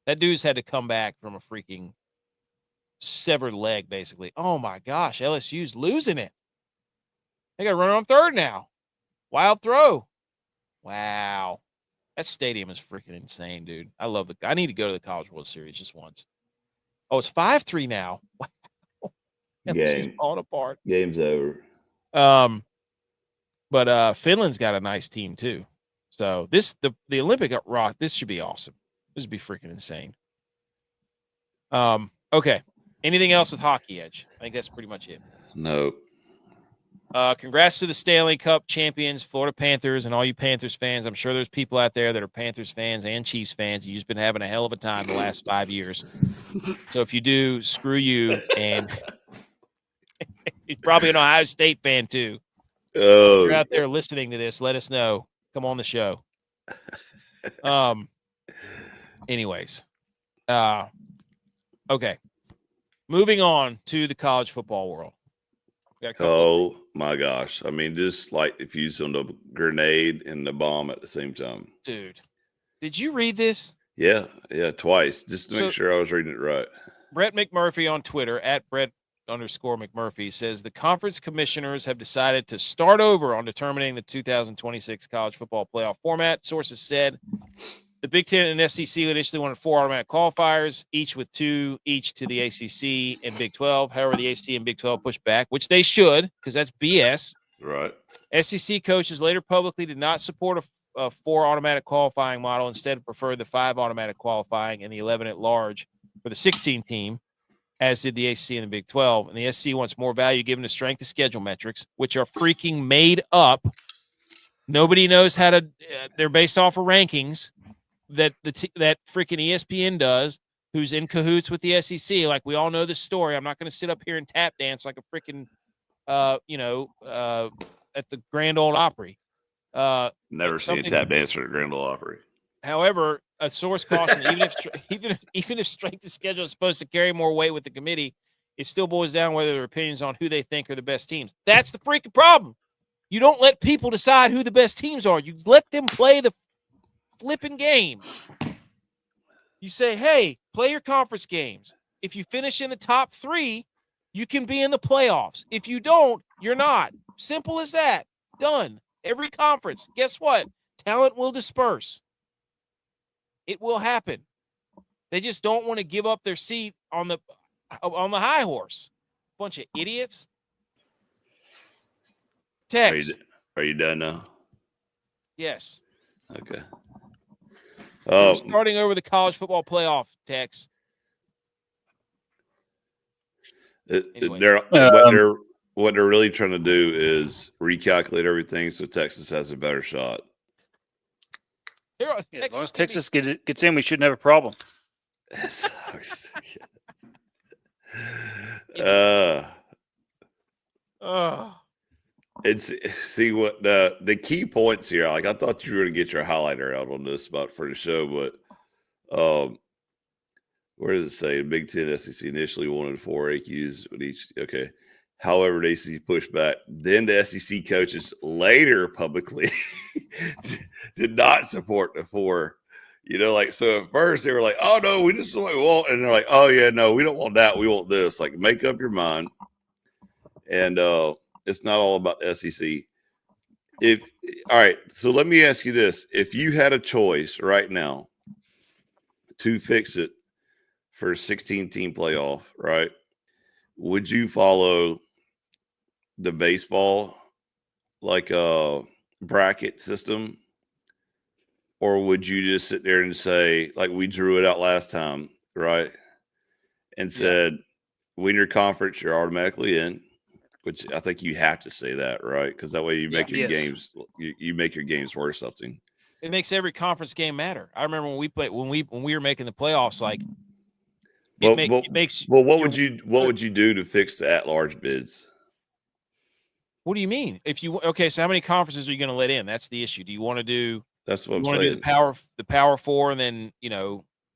[SPEAKER 1] That dude's had to come back from a freaking severed leg, basically. Oh my gosh, LSU's losing it. They got to run on third now. Wild throw. Wow. That stadium is freaking insane, dude. I need to go to the College World Series just once. Oh, it's 5-3 now. Wow. LSU's falling apart.
[SPEAKER 2] Game's over.
[SPEAKER 1] But Finland's got a nice team too. So the Olympic rock, this should be awesome. This would be freaking insane. Okay. Anything else with Hockey Edge? I think that's pretty much it.
[SPEAKER 2] No.
[SPEAKER 1] Congrats to the Stanley Cup champions, Florida Panthers, and all you Panthers fans. I'm sure there's people out there that are Panthers fans and Chiefs fans. You've just been having a hell of a time the last 5 years. So if you do, screw you. And you're probably an Ohio State fan too.
[SPEAKER 2] Oh,
[SPEAKER 1] if you're out there listening to this, let us know. Come on the show. Anyways. Okay. Moving on to the college football world.
[SPEAKER 2] Oh my gosh. I mean, just like if you used the grenade and the bomb at the same time.
[SPEAKER 1] Dude, did you read this?
[SPEAKER 2] Yeah, twice, just to make sure I was reading it right.
[SPEAKER 1] Brett McMurphy on Twitter, @Brett_McMurphy, says the conference commissioners have decided to start over on determining the 2026 college football playoff format. Sources said the Big Ten and SEC initially wanted 4 automatic qualifiers, each with 2 each to the ACC and Big 12. However, the ACC and Big 12 pushed back, which they should, because that's BS.
[SPEAKER 2] Right.
[SPEAKER 1] SEC coaches later publicly did not support a 4 automatic qualifying model. Instead, preferred the 5 automatic qualifying and the 11 at large for the 16 team, as did the ACC and the Big 12. And the SEC wants more value given to strength of schedule metrics, which are freaking made up. Nobody knows how to. They're based off of rankings that that freaking ESPN does, who's in cahoots with the SEC. Like, we all know this story. I'm not going to sit up here and tap dance like a freaking, at the Grand Ole Opry.
[SPEAKER 2] Never seen a tap dancer at Grand Ole Opry.
[SPEAKER 1] However, a source cautioned even if strength of schedule is supposed to carry more weight with the committee, it still boils down whether their opinions on who they think are the best teams. That's the freaking problem. You don't let people decide who the best teams are. You let them play the flipping game. You say, hey, play your conference games. If you finish in the top 3, you can be in the playoffs. If you don't, you're not. Simple as that. Done. Every conference, guess what? Talent will disperse. It will happen. They just don't want to give up their seat on the high horse. Bunch of idiots. Text.
[SPEAKER 2] Are you done now?
[SPEAKER 1] Yes.
[SPEAKER 2] Okay.
[SPEAKER 1] We're starting over the college football playoff, Tex.
[SPEAKER 2] Anyway. What they're really trying to do is recalculate everything so Texas has a better shot.
[SPEAKER 3] As long as Texas gets in, we shouldn't have a problem.
[SPEAKER 2] See what the key points here. Like, I thought you were going to get your highlighter out on this spot for the show, but where does it say? Big Ten SEC initially wanted 4 AQs with each. Okay. However, the ACC pushed back. Then the SEC coaches later publicly did not support the 4. So at first they were like, oh, no, we just what we want. And they're like, oh, yeah, no, we don't want that. We want this. Like, make up your mind. And it's not all about the SEC. All right, so let me ask you this. If you had a choice right now to fix it for a 16-team playoff, right, would you follow the baseball bracket system, or would you just sit there and say, like we drew it out last time, right, and said, win your conference, you're automatically in, which I think you have to say that, right, because that way you make your games you make your games worth something.
[SPEAKER 1] It makes every conference game matter. I remember when we were making the playoffs, like it makes.
[SPEAKER 2] Well, what would you do to fix the at-large bids?
[SPEAKER 1] What do you mean? So how many conferences are you going to let in? That's the issue. Do you want to do?
[SPEAKER 2] That's what I'm
[SPEAKER 1] saying. You want to do the power 4 and then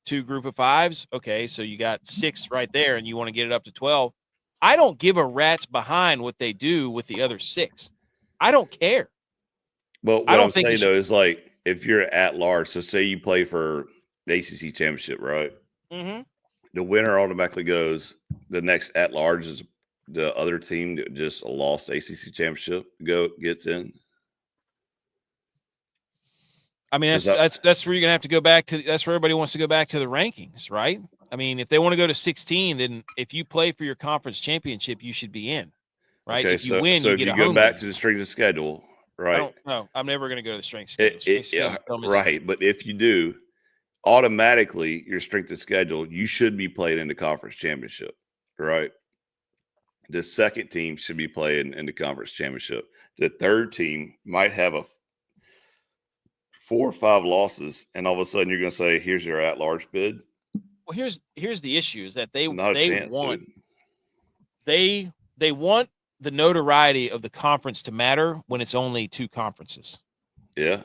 [SPEAKER 1] 2 group of 5s? Okay, so you got 6 right there, and you want to get it up to 12. I don't give a rat's behind what they do with the other 6. I don't care.
[SPEAKER 2] But
[SPEAKER 1] I
[SPEAKER 2] what
[SPEAKER 1] don't
[SPEAKER 2] I'm
[SPEAKER 1] think
[SPEAKER 2] saying though is like if you're at large, so say you play for the ACC championship, right?
[SPEAKER 1] Mm-hmm.
[SPEAKER 2] The winner automatically goes. The next at large is the other team that just lost ACC championship gets in.
[SPEAKER 1] I mean, that's where you're gonna have to go back to. That's where everybody wants to go back to the rankings, right? I mean, if they want to go to 16, then if you play for your conference championship, you should be in, right?
[SPEAKER 2] Okay,
[SPEAKER 1] if you win,
[SPEAKER 2] so
[SPEAKER 1] you
[SPEAKER 2] if
[SPEAKER 1] get
[SPEAKER 2] you
[SPEAKER 1] a
[SPEAKER 2] go
[SPEAKER 1] home
[SPEAKER 2] back
[SPEAKER 1] game.
[SPEAKER 2] to the strength of schedule, right?
[SPEAKER 1] I don't know. I'm never going to go to the strength schedule. Strength schedule's dumb as-
[SPEAKER 2] Right. But if you do, automatically your strength of schedule, you should be playing in the conference championship, right? The second team should be playing in the conference championship. The third team might have a 4 or 5 losses, and all of a sudden you're going to say, "Here's your at-large bid."
[SPEAKER 1] Well, here's the issue: is that they
[SPEAKER 2] Chance,
[SPEAKER 1] want
[SPEAKER 2] dude.
[SPEAKER 1] they want the notoriety of the conference to matter when it's only 2 conferences.
[SPEAKER 2] Yeah,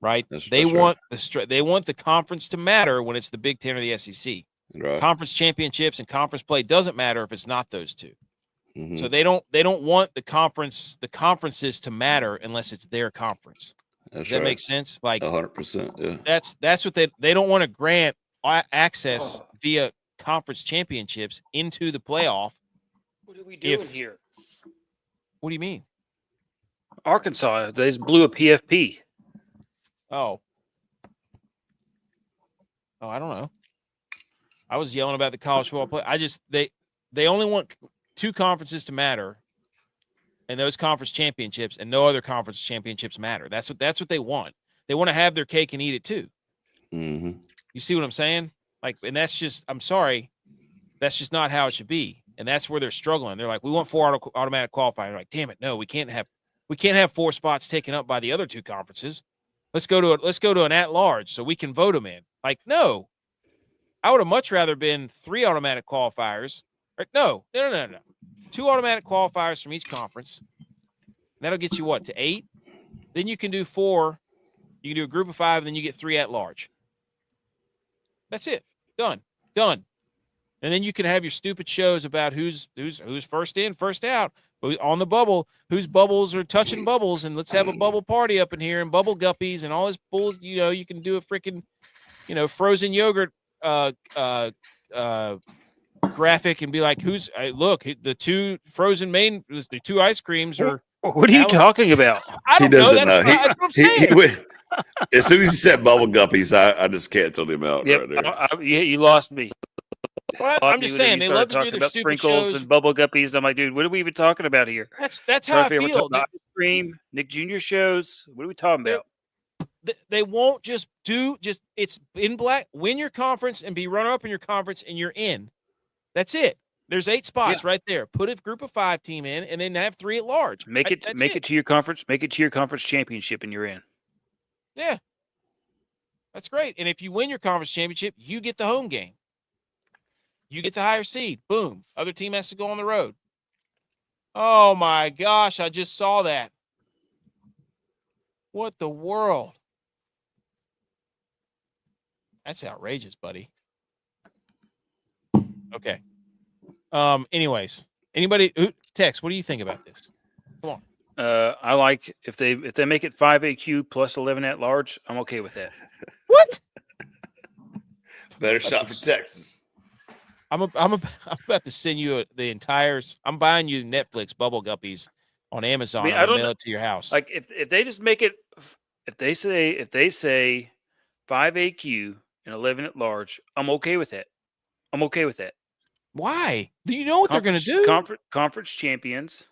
[SPEAKER 1] right. They want the conference to matter when it's the Big Ten or the SEC.
[SPEAKER 2] Right.
[SPEAKER 1] Conference championships and conference play doesn't matter if it's not those 2.
[SPEAKER 2] Mm-hmm.
[SPEAKER 1] So they don't want the conferences to matter unless it's their conference. Does that make sense? Like
[SPEAKER 2] 100%. Yeah.
[SPEAKER 1] That's what they don't want to grant access via conference championships into the playoff.
[SPEAKER 3] What are we doing here?
[SPEAKER 1] What do you mean?
[SPEAKER 3] Arkansas, they just blew a PFP.
[SPEAKER 1] Oh, I don't know. I was yelling about the college football play. They only want 2 conferences to matter, and those conference championships, and no other conference championships matter. That's what they want. They want to have their cake and eat it too.
[SPEAKER 2] Mm-hmm.
[SPEAKER 1] You see what I'm saying? Like, and that's just, I'm sorry, that's just not how it should be. And that's where they're struggling. They're like, we want 4 automatic qualifying. They're like, damn it, no, we can't have 4 spots taken up by the other 2 conferences. Let's go to an at-large so we can vote them in. Like, no, I would have much rather been 3 automatic qualifiers. No. 2 automatic qualifiers from each conference. That'll get you what, to 8? Then you can do 4. You can do a group of 5, and then you get 3 at large. That's it. Done. And then you can have your stupid shows about who's first in, first out, on the bubble, whose bubbles are touching bubbles, and let's have a bubble party up in here, and bubble guppies and all this bull. You can do a freaking, frozen yogurt graphic and be like, look, the 2 frozen the 2 ice creams are.
[SPEAKER 3] What are you talking about?
[SPEAKER 1] I don't know. That's what I'm saying.
[SPEAKER 2] As soon as he said bubble guppies, I just canceled him out right there.
[SPEAKER 3] You lost me.
[SPEAKER 1] Well, I'm just saying, they love to do their stupid
[SPEAKER 3] sprinkles
[SPEAKER 1] shows
[SPEAKER 3] and bubble guppies. I'm like, dude, what are we even talking about here?
[SPEAKER 1] That's how I feel.
[SPEAKER 3] Ice cream, Nick Jr. shows. What are we talking about?
[SPEAKER 1] They won't just it's in black. Win your conference and be runner-up in your conference, and you're in. That's it. There's 8 spots right there. Put a group of 5 team in, and then have 3 at large.
[SPEAKER 3] Make it to your conference. Make it to your conference championship, and you're in.
[SPEAKER 1] Yeah, that's great. And if you win your conference championship, you get the home game. You get the higher seed. Boom. Other team has to go on the road. Oh my gosh! I just saw that. What the world? That's outrageous, buddy. Okay. Anyways, anybody text? What do you think about this? Come on.
[SPEAKER 3] I like if they make it 5 AQ plus 11 at large, I'm okay with that.
[SPEAKER 1] What?
[SPEAKER 2] Better shot for Texas.
[SPEAKER 1] I'm about to send you the entire. I'm buying you Netflix Bubble Guppies on Amazon. I don't mail it to your house.
[SPEAKER 3] Like if they just make it, if they say 5 AQ and 11 at large, I'm okay with that. I'm okay with that.
[SPEAKER 1] Why? Do you know what they're going to do?
[SPEAKER 3] Conference champions,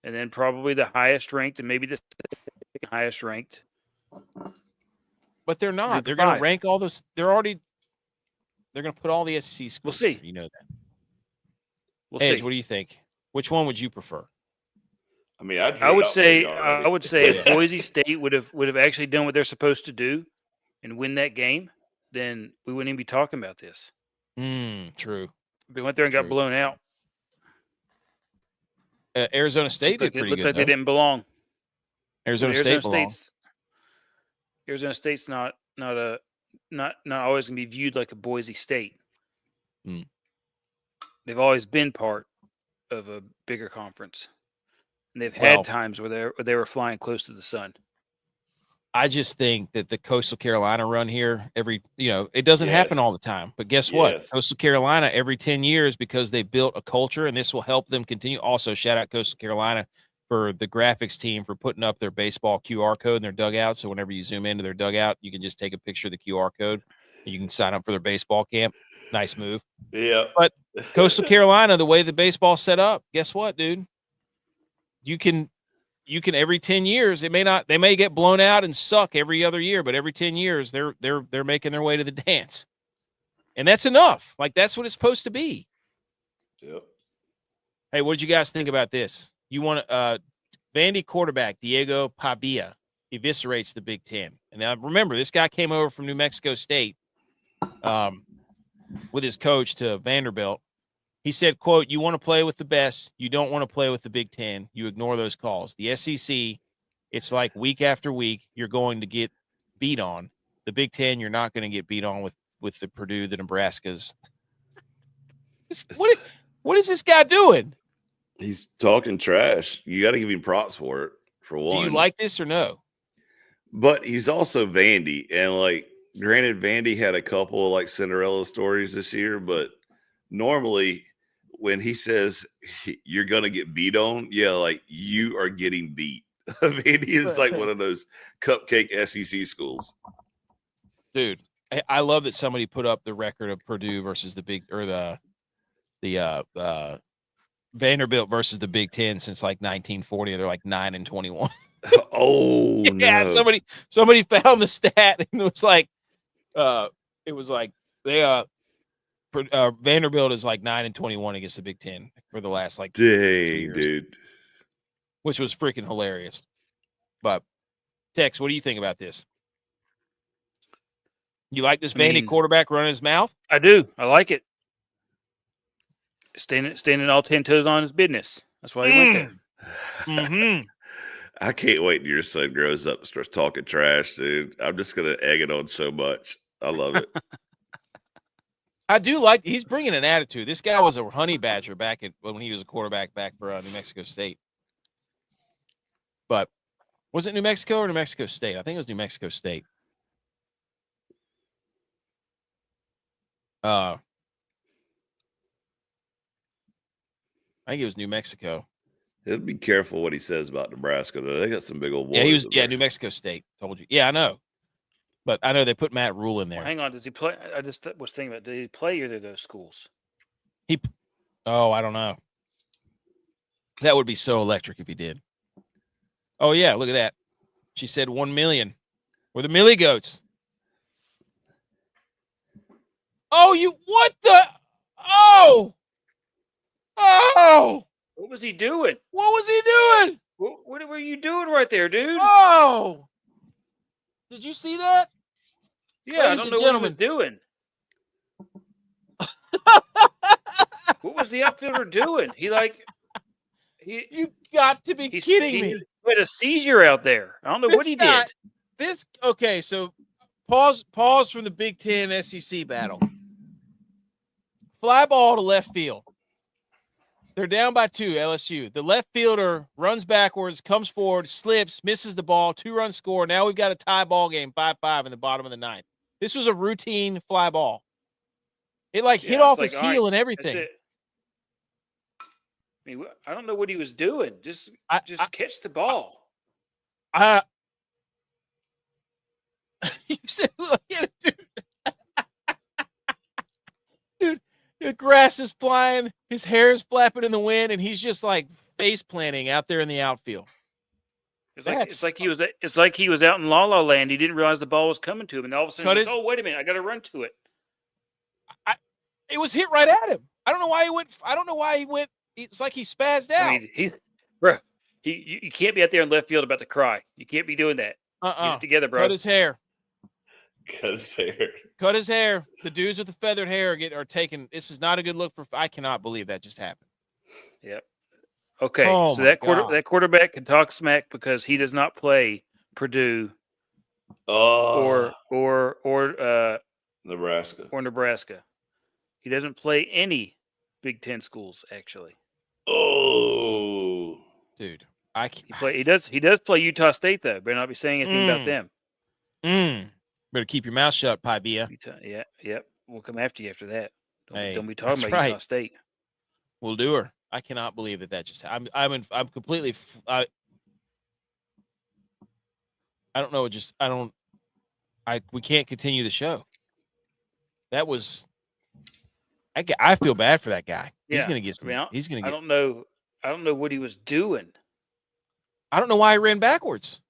[SPEAKER 3] and then probably the highest ranked, and maybe the highest ranked.
[SPEAKER 1] But they're not. They're going to rank all those. They're going to put all the SEC schools.
[SPEAKER 3] We'll see.
[SPEAKER 1] You know that.
[SPEAKER 3] We'll see.
[SPEAKER 1] What do you think? Which one would you prefer?
[SPEAKER 2] I mean,
[SPEAKER 3] I would say if Boise State would have actually done what they're supposed to do and win that game, then we wouldn't even be talking about this.
[SPEAKER 1] True.
[SPEAKER 3] They went there and got blown out.
[SPEAKER 1] Arizona State did pretty good.
[SPEAKER 3] Looked like they didn't belong.
[SPEAKER 1] Arizona State's
[SPEAKER 3] not always going to be viewed like a Boise State. they've always been part of a bigger conference, and they've
[SPEAKER 1] Well,
[SPEAKER 3] had times where they were flying close to the sun.
[SPEAKER 1] I just think that the Coastal Carolina run here it doesn't happen all the time. But guess what?
[SPEAKER 2] Yes.
[SPEAKER 1] Coastal Carolina every 10 years because they built a culture, and this will help them continue. Also, shout out Coastal Carolina for the graphics team for putting up their baseball QR code in their dugout. So whenever you zoom into their dugout, you can just take a picture of the QR code and you can sign up for their baseball camp. Nice move.
[SPEAKER 2] Yeah.
[SPEAKER 1] But Coastal Carolina, the way the baseball's set up, guess what, dude? You can every 10 years, they may get blown out and suck every other year, but every 10 years they're making their way to the dance. And that's enough. Like, that's what it's supposed to be.
[SPEAKER 2] Yep.
[SPEAKER 1] Hey, what did you guys think about this? You want Vandy quarterback Diego Pavia eviscerates the Big Ten. And now remember, this guy came over from New Mexico State with his coach to Vanderbilt. He said, quote, "You want to play with the best. You don't want to play with the Big Ten. You ignore those calls. The SEC, it's like week after week, you're going to get beat on. The Big Ten, you're not going to get beat on with the Purdue, the Nebraskas." What is this guy doing?
[SPEAKER 2] He's talking trash. You got to give him props for it, for one.
[SPEAKER 1] Do you like this or no?
[SPEAKER 2] But he's also Vandy. And, like, granted, Vandy had a couple of, like, Cinderella stories this year, but normally when he says you're going to get beat on, yeah, like, you are getting beat. Vandy is like one of those cupcake SEC schools.
[SPEAKER 1] Dude, I love that somebody put up the record of Purdue versus the Vanderbilt versus the Big Ten since like 1940. They're like 9-21.
[SPEAKER 2] Oh,
[SPEAKER 1] yeah,
[SPEAKER 2] no.
[SPEAKER 1] somebody found the stat, and it was like Vanderbilt is like 9-21 against the Big Ten for the last like 2 years,
[SPEAKER 2] dude,
[SPEAKER 1] which was freaking hilarious. But Tex, what do you think about this? You like this Vandy quarterback running his mouth?
[SPEAKER 3] I do. I like it. Standing all 10 toes on his business. That's why he went there.
[SPEAKER 1] Mm-hmm.
[SPEAKER 2] I can't wait till your son grows up and starts talking trash, dude. I'm just going to egg it on so much. I love it.
[SPEAKER 1] I do like he's bringing an attitude. This guy was a honey badger when he was a quarterback back for New Mexico State. But was it New Mexico or New Mexico State? I think it was New Mexico State. I think it was New Mexico.
[SPEAKER 2] He'll be careful what he says about Nebraska. They got some big old boys.
[SPEAKER 1] New Mexico State. Told you. Yeah, I know. But I know they put Matt Rule in there.
[SPEAKER 3] Well, hang on. Does he play? I just was thinking about, did he play either of those schools?
[SPEAKER 1] I don't know. That would be so electric if he did. Oh, yeah. Look at that. She said 1 million. We're the Millie Goats. Oh, what the? Oh!
[SPEAKER 3] What was he doing?
[SPEAKER 1] What was he doing?
[SPEAKER 3] What were you doing right there, dude?
[SPEAKER 1] Oh! Did you see that?
[SPEAKER 3] Yeah, I don't know what he was doing. What was the outfielder doing? You
[SPEAKER 1] got to be kidding me.
[SPEAKER 3] He had a seizure out there. I don't know what he did.
[SPEAKER 1] Okay, so pause from the Big Ten SEC battle. Fly ball to left field. They're down by 2, LSU. The left fielder runs backwards, comes forward, slips, misses the ball, 2-run score. Now we've got a tie ball game, 5-5 in the bottom of the 9th. This was a routine fly ball. It hit off his heel and everything.
[SPEAKER 3] I mean, I don't know what he was doing. Just catch the ball.
[SPEAKER 1] You said, look at it, dude. Dude, the grass is flying, his hair is flapping in the wind, and he's just like face planting out there in the outfield.
[SPEAKER 3] It's like he was out in La La Land. He didn't realize the ball was coming to him, and all of a sudden, oh, wait a minute, I got to run to it.
[SPEAKER 1] It was hit right at him. I don't know why he went. It's like he spazzed out.
[SPEAKER 3] I mean, you can't be out there in left field about to cry. You can't be doing that. Get it together, bro.
[SPEAKER 1] Cut his hair.
[SPEAKER 2] Cut his hair.
[SPEAKER 1] The dudes with the feathered hair are taking. This is not a good look for. I cannot believe that just happened.
[SPEAKER 3] Yep. Okay, so that quarterback can talk smack because he does not play Purdue or
[SPEAKER 2] Nebraska.
[SPEAKER 3] He doesn't play any Big Ten schools, actually.
[SPEAKER 2] Oh,
[SPEAKER 1] dude,
[SPEAKER 3] He does play Utah State though. Better not be saying anything about them.
[SPEAKER 1] Better keep your mouth shut, Pybia.
[SPEAKER 3] Yeah, yep. We'll come after you after that. Don't be talking
[SPEAKER 1] that's
[SPEAKER 3] about
[SPEAKER 1] right.
[SPEAKER 3] Utah State.
[SPEAKER 1] We'll do her. I cannot believe that just. I'm completely. I don't know. We can't continue the show. That was. I feel bad for that guy.
[SPEAKER 3] Yeah,
[SPEAKER 1] He's gonna get some. He's gonna get.
[SPEAKER 3] I don't know what he was doing.
[SPEAKER 1] I don't know why he ran backwards.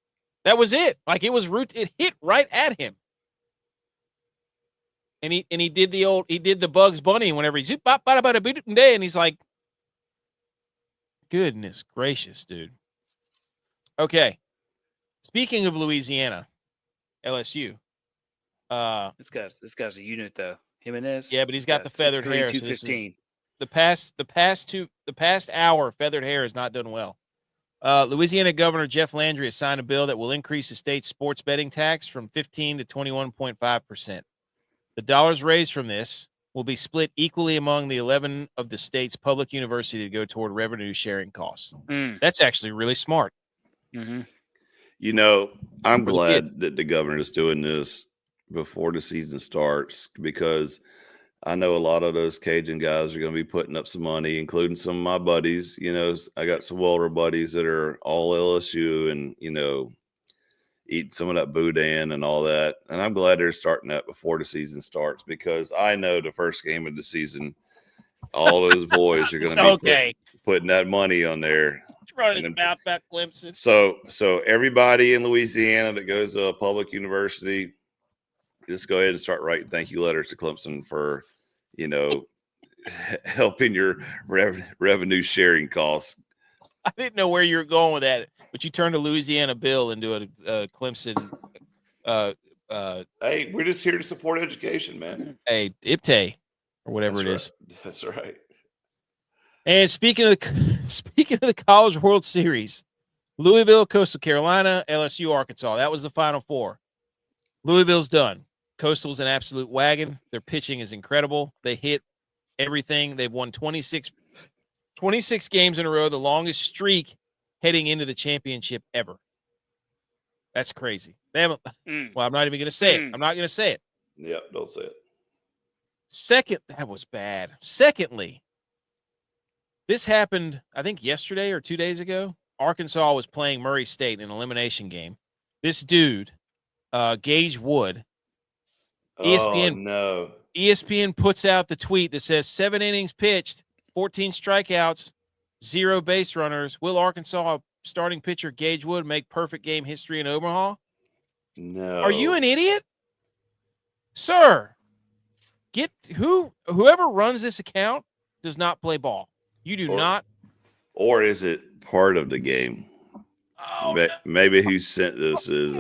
[SPEAKER 1] That was it. Like it was it hit right at him. And he did the Bugs Bunny whenever he's and he's like, goodness gracious, dude. Okay. Speaking of Louisiana, LSU.
[SPEAKER 3] This guy's a unit though. Jimenez.
[SPEAKER 1] Yeah, but he's got the feathered hair.
[SPEAKER 3] 215.
[SPEAKER 1] So the past hour, feathered hair has not done well. Louisiana Governor Jeff Landry has signed a bill that will increase the state's sports betting tax from 15 to 21.5%. The dollars raised from this will be split equally among the 11 of the state's public universities to go toward revenue sharing costs. That's actually really smart.
[SPEAKER 3] Mm-hmm.
[SPEAKER 2] You know, I'm glad that the governor is doing this before the season starts because I know a lot of those Cajun guys are going to be putting up some money, including some of my buddies. You know, I got some older buddies that are all LSU and, you know, eat some of that boudin and all that. And I'm glad they're starting that before the season starts because I know the first game of the season, all those boys are going to be putting that money on there.
[SPEAKER 1] Running his mouth back, Clemson.
[SPEAKER 2] So everybody in Louisiana that goes to a public university, just go ahead and start writing thank you letters to Clemson for, you know, helping your revenue sharing costs.
[SPEAKER 1] I didn't know where you were going with that, but you turned a Louisiana bill into a Clemson.
[SPEAKER 2] Hey, we're just here to support education, man.
[SPEAKER 1] Hey, IPTE or whatever
[SPEAKER 2] That's
[SPEAKER 1] it
[SPEAKER 2] right. is. That's right.
[SPEAKER 1] And speaking of the College World Series, Louisville, Coastal Carolina, LSU, Arkansas. That was the Final Four. Louisville's done. Coastal's an absolute wagon. Their pitching is incredible. They hit everything. They've won 26 games in a row, the longest streak heading into the championship ever. That's crazy. They haven't. Well, I'm not even going to say it. I'm not going to say it.
[SPEAKER 2] Yeah, don't say it.
[SPEAKER 1] Second, that was bad. Secondly, this happened, I think, yesterday or 2 days ago. Arkansas was playing Murray State in an elimination game. This dude, Gage Wood, ESPN puts out the tweet that says 7 innings pitched, 14 strikeouts, 0 base runners. Will Arkansas starting pitcher Gage Wood make perfect game history in Omaha?
[SPEAKER 2] No.
[SPEAKER 1] Are you an idiot? Sir, whoever runs this account does not play ball. You do not.
[SPEAKER 2] Or is it part of the game?
[SPEAKER 1] Oh,
[SPEAKER 2] maybe who sent this is,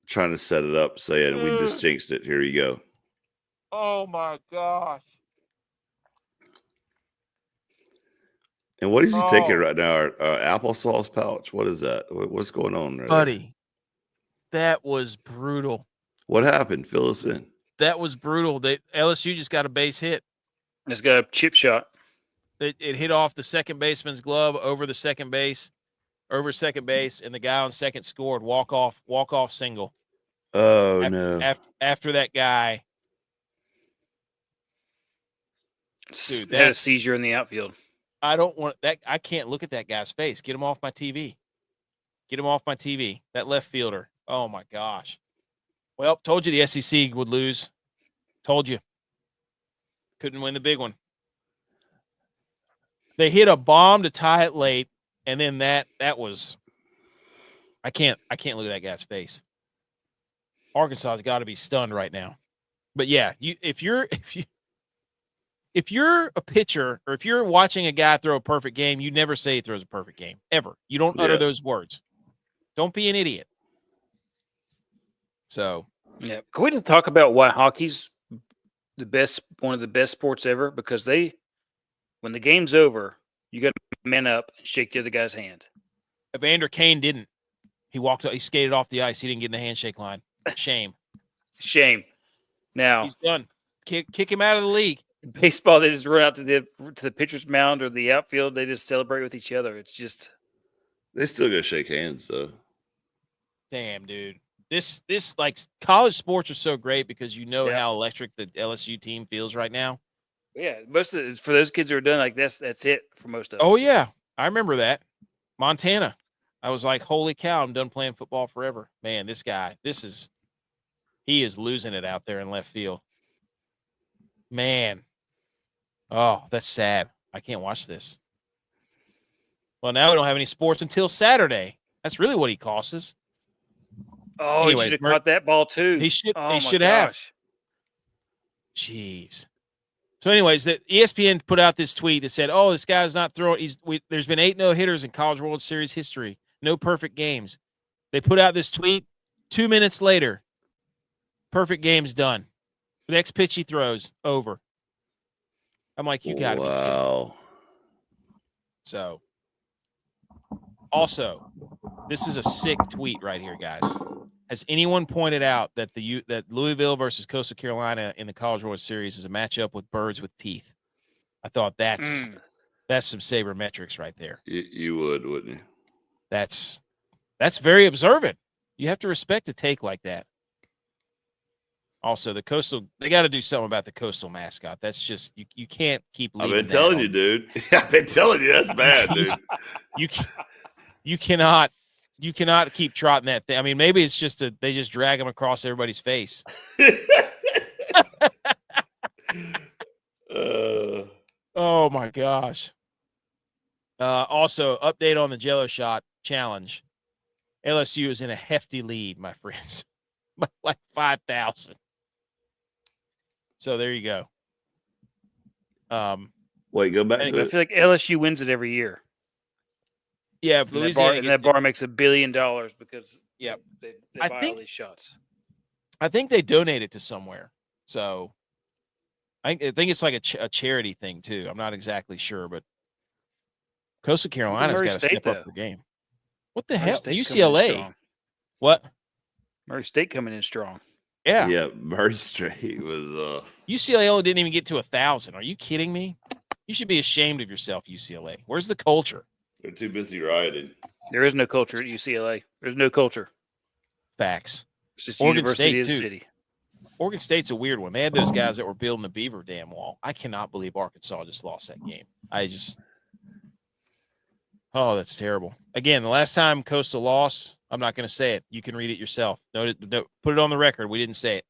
[SPEAKER 2] trying to set it up, saying we just jinxed it. Here you go.
[SPEAKER 1] Oh my gosh!
[SPEAKER 2] And what is he taking right now? Applesauce pouch? What is that? What's going on there,
[SPEAKER 1] buddy? That was brutal.
[SPEAKER 2] What happened? Fill us in.
[SPEAKER 1] That was brutal. LSU just got a base hit.
[SPEAKER 3] It's got a chip shot.
[SPEAKER 1] It hit off the second baseman's glove over second base, and the guy on second scored walk off single.
[SPEAKER 2] Oh no!
[SPEAKER 1] After that guy,
[SPEAKER 3] dude, had a seizure in the outfield.
[SPEAKER 1] I don't want that. I can't look at that guy's face. Get him off my TV. That left fielder. Oh my gosh. Well, told you the SEC would lose. Told you. Couldn't win the big one. They hit a bomb to tie it late, and then that was. I can't look at that guy's face. Arkansas's got to be stunned right now. But yeah, if you're a pitcher or if you're watching a guy throw a perfect game, you never say he throws a perfect game ever. You don't utter those words. Don't be an idiot. So,
[SPEAKER 3] yeah. Can we just talk about why hockey's one of the best sports ever? Because when the game's over, you got to man up and shake the other guy's hand.
[SPEAKER 1] Evander Kane didn't. He skated off the ice. He didn't get in the handshake line. Shame.
[SPEAKER 3] Now
[SPEAKER 1] he's done. Kick him out of the league.
[SPEAKER 3] Baseball, they just run out to the pitcher's mound or the outfield. They just celebrate with each other. It's just
[SPEAKER 2] They still go shake hands though.
[SPEAKER 1] Damn, dude. This like college sports are so great because you know
[SPEAKER 3] Yeah.
[SPEAKER 1] how electric the LSU team feels right now.
[SPEAKER 3] yeah. Most of it, for those kids who are done like this, that's it for most of them.
[SPEAKER 1] Oh yeah, I remember that. Montana. I was like, holy cow, I'm done playing football forever. Man, this guy, he is losing it out there in left field. Man. Oh, that's sad. I can't watch this. Well, now we don't have any sports until Saturday. That's really what he costs us.
[SPEAKER 3] Oh,
[SPEAKER 1] Anyways,
[SPEAKER 3] he should have caught that ball too.
[SPEAKER 1] He should.
[SPEAKER 3] Oh,
[SPEAKER 1] he
[SPEAKER 3] my
[SPEAKER 1] should have.
[SPEAKER 3] gosh.
[SPEAKER 1] Jeez. So, anyways, the ESPN put out this tweet that said, "Oh, this guy's not throwing. There's been 8 no-hitters in College World Series history. No perfect games." They put out this tweet. 2 minutes later, perfect game's done. The next pitch he throws over. I'm like, you got to be kidding. So, also, this is a sick tweet right here, guys. Has anyone pointed out that that Louisville versus Coastal Carolina in the College World Series is a matchup with birds with teeth? I thought that's some sabermetrics right there.
[SPEAKER 2] You would, wouldn't you?
[SPEAKER 1] That's very observant. You have to respect a take like that. Also, the Coastal, they got to do something about the Coastal mascot. That's just you can't keep leaving.
[SPEAKER 2] I've been telling you, dude. I've been telling you that's bad, dude.
[SPEAKER 1] You cannot keep trotting that thing. I mean, maybe it's just they just drag them across everybody's face. Oh my gosh. Also, update on the Jello shot challenge. LSU is in a hefty lead, my friends. Like 5,000. So there you go.
[SPEAKER 2] Wait, go back to
[SPEAKER 3] I
[SPEAKER 2] it.
[SPEAKER 3] feel like LSU wins it every year.
[SPEAKER 1] Yeah, if Louisiana
[SPEAKER 3] that bar makes $1 billion because they buy all these shots.
[SPEAKER 1] I think they donate it to somewhere. So I think it's like a charity thing too. I'm not exactly sure, but Coastal Carolina's got to step up their game. What the hell? UCLA. What?
[SPEAKER 3] Murray State coming in strong.
[SPEAKER 1] Yeah.
[SPEAKER 2] Yeah, Murray State was
[SPEAKER 1] UCLA didn't even get to 1,000. Are you kidding me? You should be ashamed of yourself, UCLA. Where's the culture?
[SPEAKER 2] they're too busy rioting.
[SPEAKER 3] There is no culture at UCLA. There's no culture.
[SPEAKER 1] Facts.
[SPEAKER 3] It's just
[SPEAKER 1] Oregon
[SPEAKER 3] University
[SPEAKER 1] State,
[SPEAKER 3] of the
[SPEAKER 1] too.
[SPEAKER 3] City.
[SPEAKER 1] Oregon State's a weird one. They had those guys that were building the Beaver Dam wall. I cannot believe Arkansas just lost that game. Oh, that's terrible. Again, the last time Coastal lost, I'm not going to say it. You can read it yourself. No, put it on the record. We didn't say it.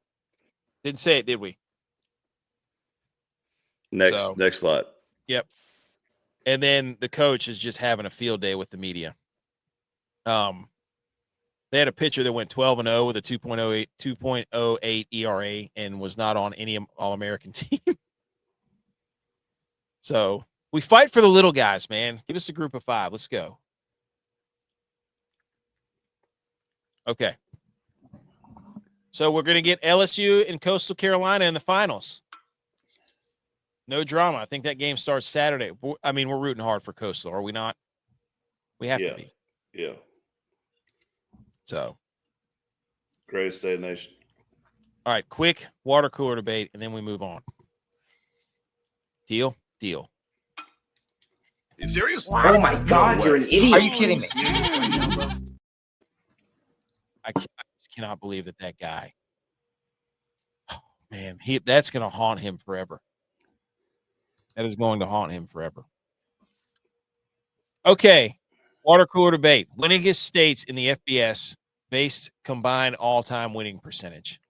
[SPEAKER 1] Didn't say it, did we?
[SPEAKER 2] Next slide.
[SPEAKER 1] Yep. And then the coach is just having a field day with the media. They had a pitcher that went 12-0 with a 2.08 ERA and was not on any All-American team. So we fight for the little guys, man. Give us a group of 5. Let's go. Okay. So we're going to get LSU and Coastal Carolina in the finals. No drama. I think that game starts Saturday. I mean, we're rooting hard for Coastal, are we not? We have to be.
[SPEAKER 2] Yeah.
[SPEAKER 1] So.
[SPEAKER 2] Greatest state of the nation.
[SPEAKER 1] All right, quick water cooler debate, and then we move on. Deal? Deal.
[SPEAKER 2] You serious?
[SPEAKER 4] Oh my God, you're an idiot. Are you kidding me?
[SPEAKER 1] I just cannot believe that guy. Oh, man, that's going to haunt him forever. That is going to haunt him forever. Okay, water cooler debate. Winningest states in the FBS based combined all-time winning percentage.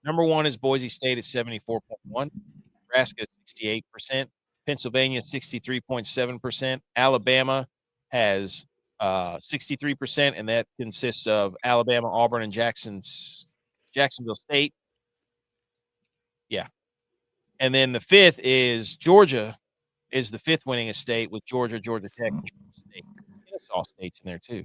[SPEAKER 1] Number 1 is Boise State at 74.1, Nebraska 68%, Pennsylvania 63.7%, Alabama has 63%, and that consists of Alabama, Auburn, and Jacksonville State. Yeah. And then the 5th is Georgia is the 5th winningest state with Georgia, Georgia Tech, and Georgia State. Kennesaw State's in there too.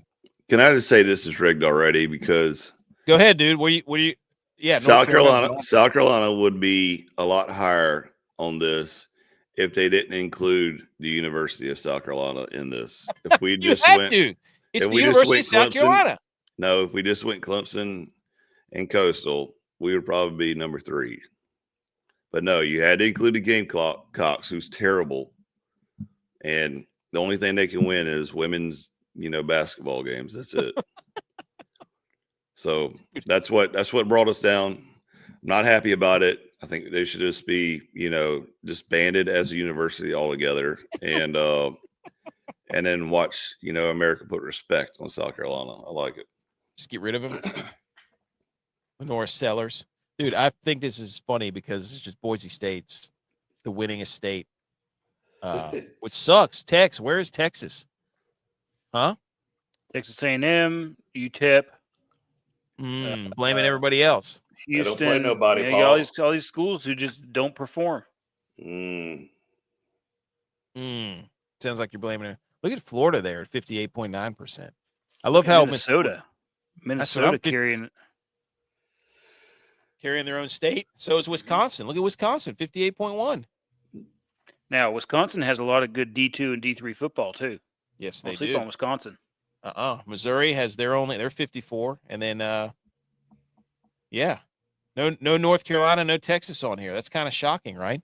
[SPEAKER 2] Can I just say this is rigged already? Because
[SPEAKER 1] go ahead, dude. What do you? Yeah,
[SPEAKER 2] South Carolina would be a lot higher on this if they didn't include the University of South Carolina in this. If we just
[SPEAKER 1] it's the University of South Carolina.
[SPEAKER 2] No, if we just went Clemson and Coastal, we would probably be number 3. But no, you had to include the Gamecocks, who's terrible. And the only thing they can win is women's, basketball games. That's it. So that's what brought us down. I'm not happy about it. I think they should just be, disbanded as a university altogether, and then watch, America put respect on South Carolina. I like it.
[SPEAKER 1] Just get rid of him. Norris Sellers. Dude, I think this is funny because it's just Boise State's the winningest state, which sucks. Where is Texas? Huh?
[SPEAKER 3] Texas A&M, UTEP.
[SPEAKER 1] Blaming everybody else.
[SPEAKER 3] Houston.
[SPEAKER 2] They don't play nobody, Paul.
[SPEAKER 3] all these schools who just don't perform.
[SPEAKER 1] Sounds like you're blaming it. Look at Florida there at 58.9%. I love how
[SPEAKER 3] Minnesota carrying
[SPEAKER 1] their own state. So is Wisconsin. Look at Wisconsin, 58.1.
[SPEAKER 3] Now, Wisconsin has a lot of good D2 and D3 football too.
[SPEAKER 1] Yes, they do.
[SPEAKER 3] Sleep on Wisconsin.
[SPEAKER 1] Missouri has they're 54, and then no North Carolina, no Texas on here. That's kind of shocking, right?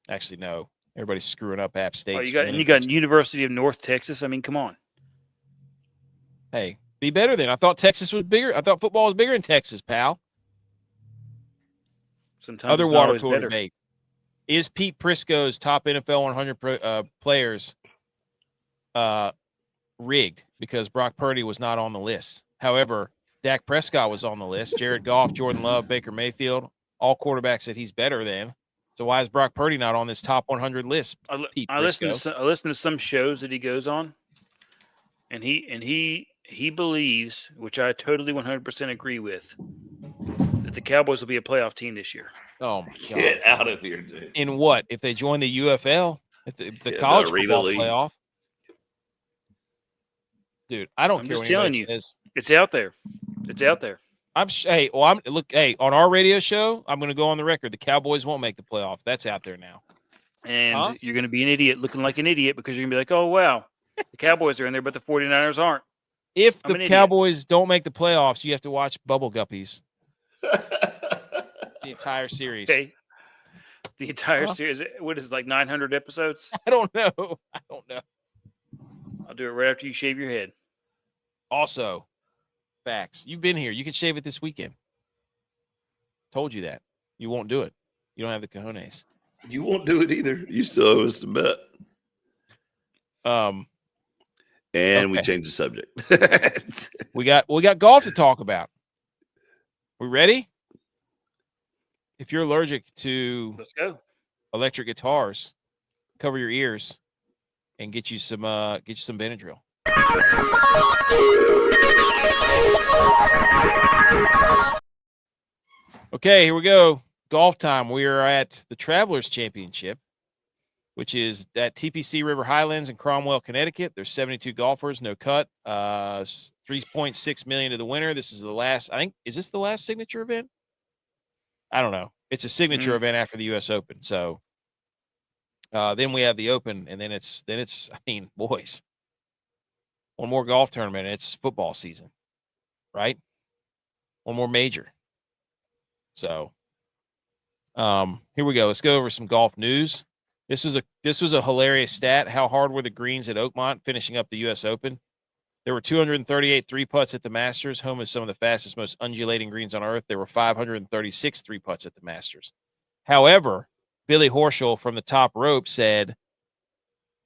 [SPEAKER 1] Actually, no. Everybody's screwing up App State.
[SPEAKER 3] You got University of North Texas. I mean, come on.
[SPEAKER 1] Hey, be better then. I thought Texas was bigger. I thought football was bigger in Texas, pal.
[SPEAKER 3] Sometimes
[SPEAKER 1] other water tour debate. Is Pete Prisco's top NFL 100 players rigged because Brock Purdy was not on the list? However, Dak Prescott was on the list. Jared Goff, Jordan Love, Baker Mayfield, all quarterbacks that he's better than. So why is Brock Purdy not on this top 100 list?
[SPEAKER 3] I listen to some shows that he goes on, and he believes, which I totally 100% agree with, that the Cowboys will be a playoff team this year.
[SPEAKER 1] Oh my God!
[SPEAKER 2] Get out of here, dude.
[SPEAKER 1] In what? If they join the UFL, if the college football playoff, dude, I don't care.
[SPEAKER 3] I'm just
[SPEAKER 1] what
[SPEAKER 3] telling you,
[SPEAKER 1] says.
[SPEAKER 3] It's out there. It's out there.
[SPEAKER 1] On our radio show, I'm going to go on the record. The Cowboys won't make the playoff. That's out there now.
[SPEAKER 3] And you're going to be an idiot, looking like an idiot, because you're going to be like, oh, wow, the Cowboys are in there, but the 49ers aren't.
[SPEAKER 1] If the Cowboys don't make the playoffs, you have to watch Bubble Guppies. The entire series.
[SPEAKER 3] Okay. The entire series. What is it, like 900 episodes?
[SPEAKER 1] I don't know.
[SPEAKER 3] I'll do it right after you shave your head.
[SPEAKER 1] Also, facts. You've been here. You can shave it this weekend. Told you that. You won't do it. You don't have the cojones.
[SPEAKER 2] You won't do it either. You still owe us a bet. And we changed the subject.
[SPEAKER 1] we got golf to talk about. We ready? If you're allergic to
[SPEAKER 3] Let's go.
[SPEAKER 1] Electric guitars, cover your ears and get you some Benadryl. Okay, here we go. Golf time. We are at the Travelers Championship, which is at TPC River Highlands in Cromwell, Connecticut. There's 72 golfers, no cut. $3.6 million to the winner. This is the last. I think, is this the last signature event? I don't know. It's a signature event after the U.S. Open. So then we have the Open, and then it's. I mean, boys, one more golf tournament. It's football season, right? One more major. So, here we go. Let's go over some golf news. This was a hilarious stat. How hard were the greens at Oakmont finishing up the U.S. Open? There were 238 three-putts at the Masters, home is some of the fastest, most undulating greens on earth. There were 536 three-putts at the Masters. However, Billy Horschel from the top rope said,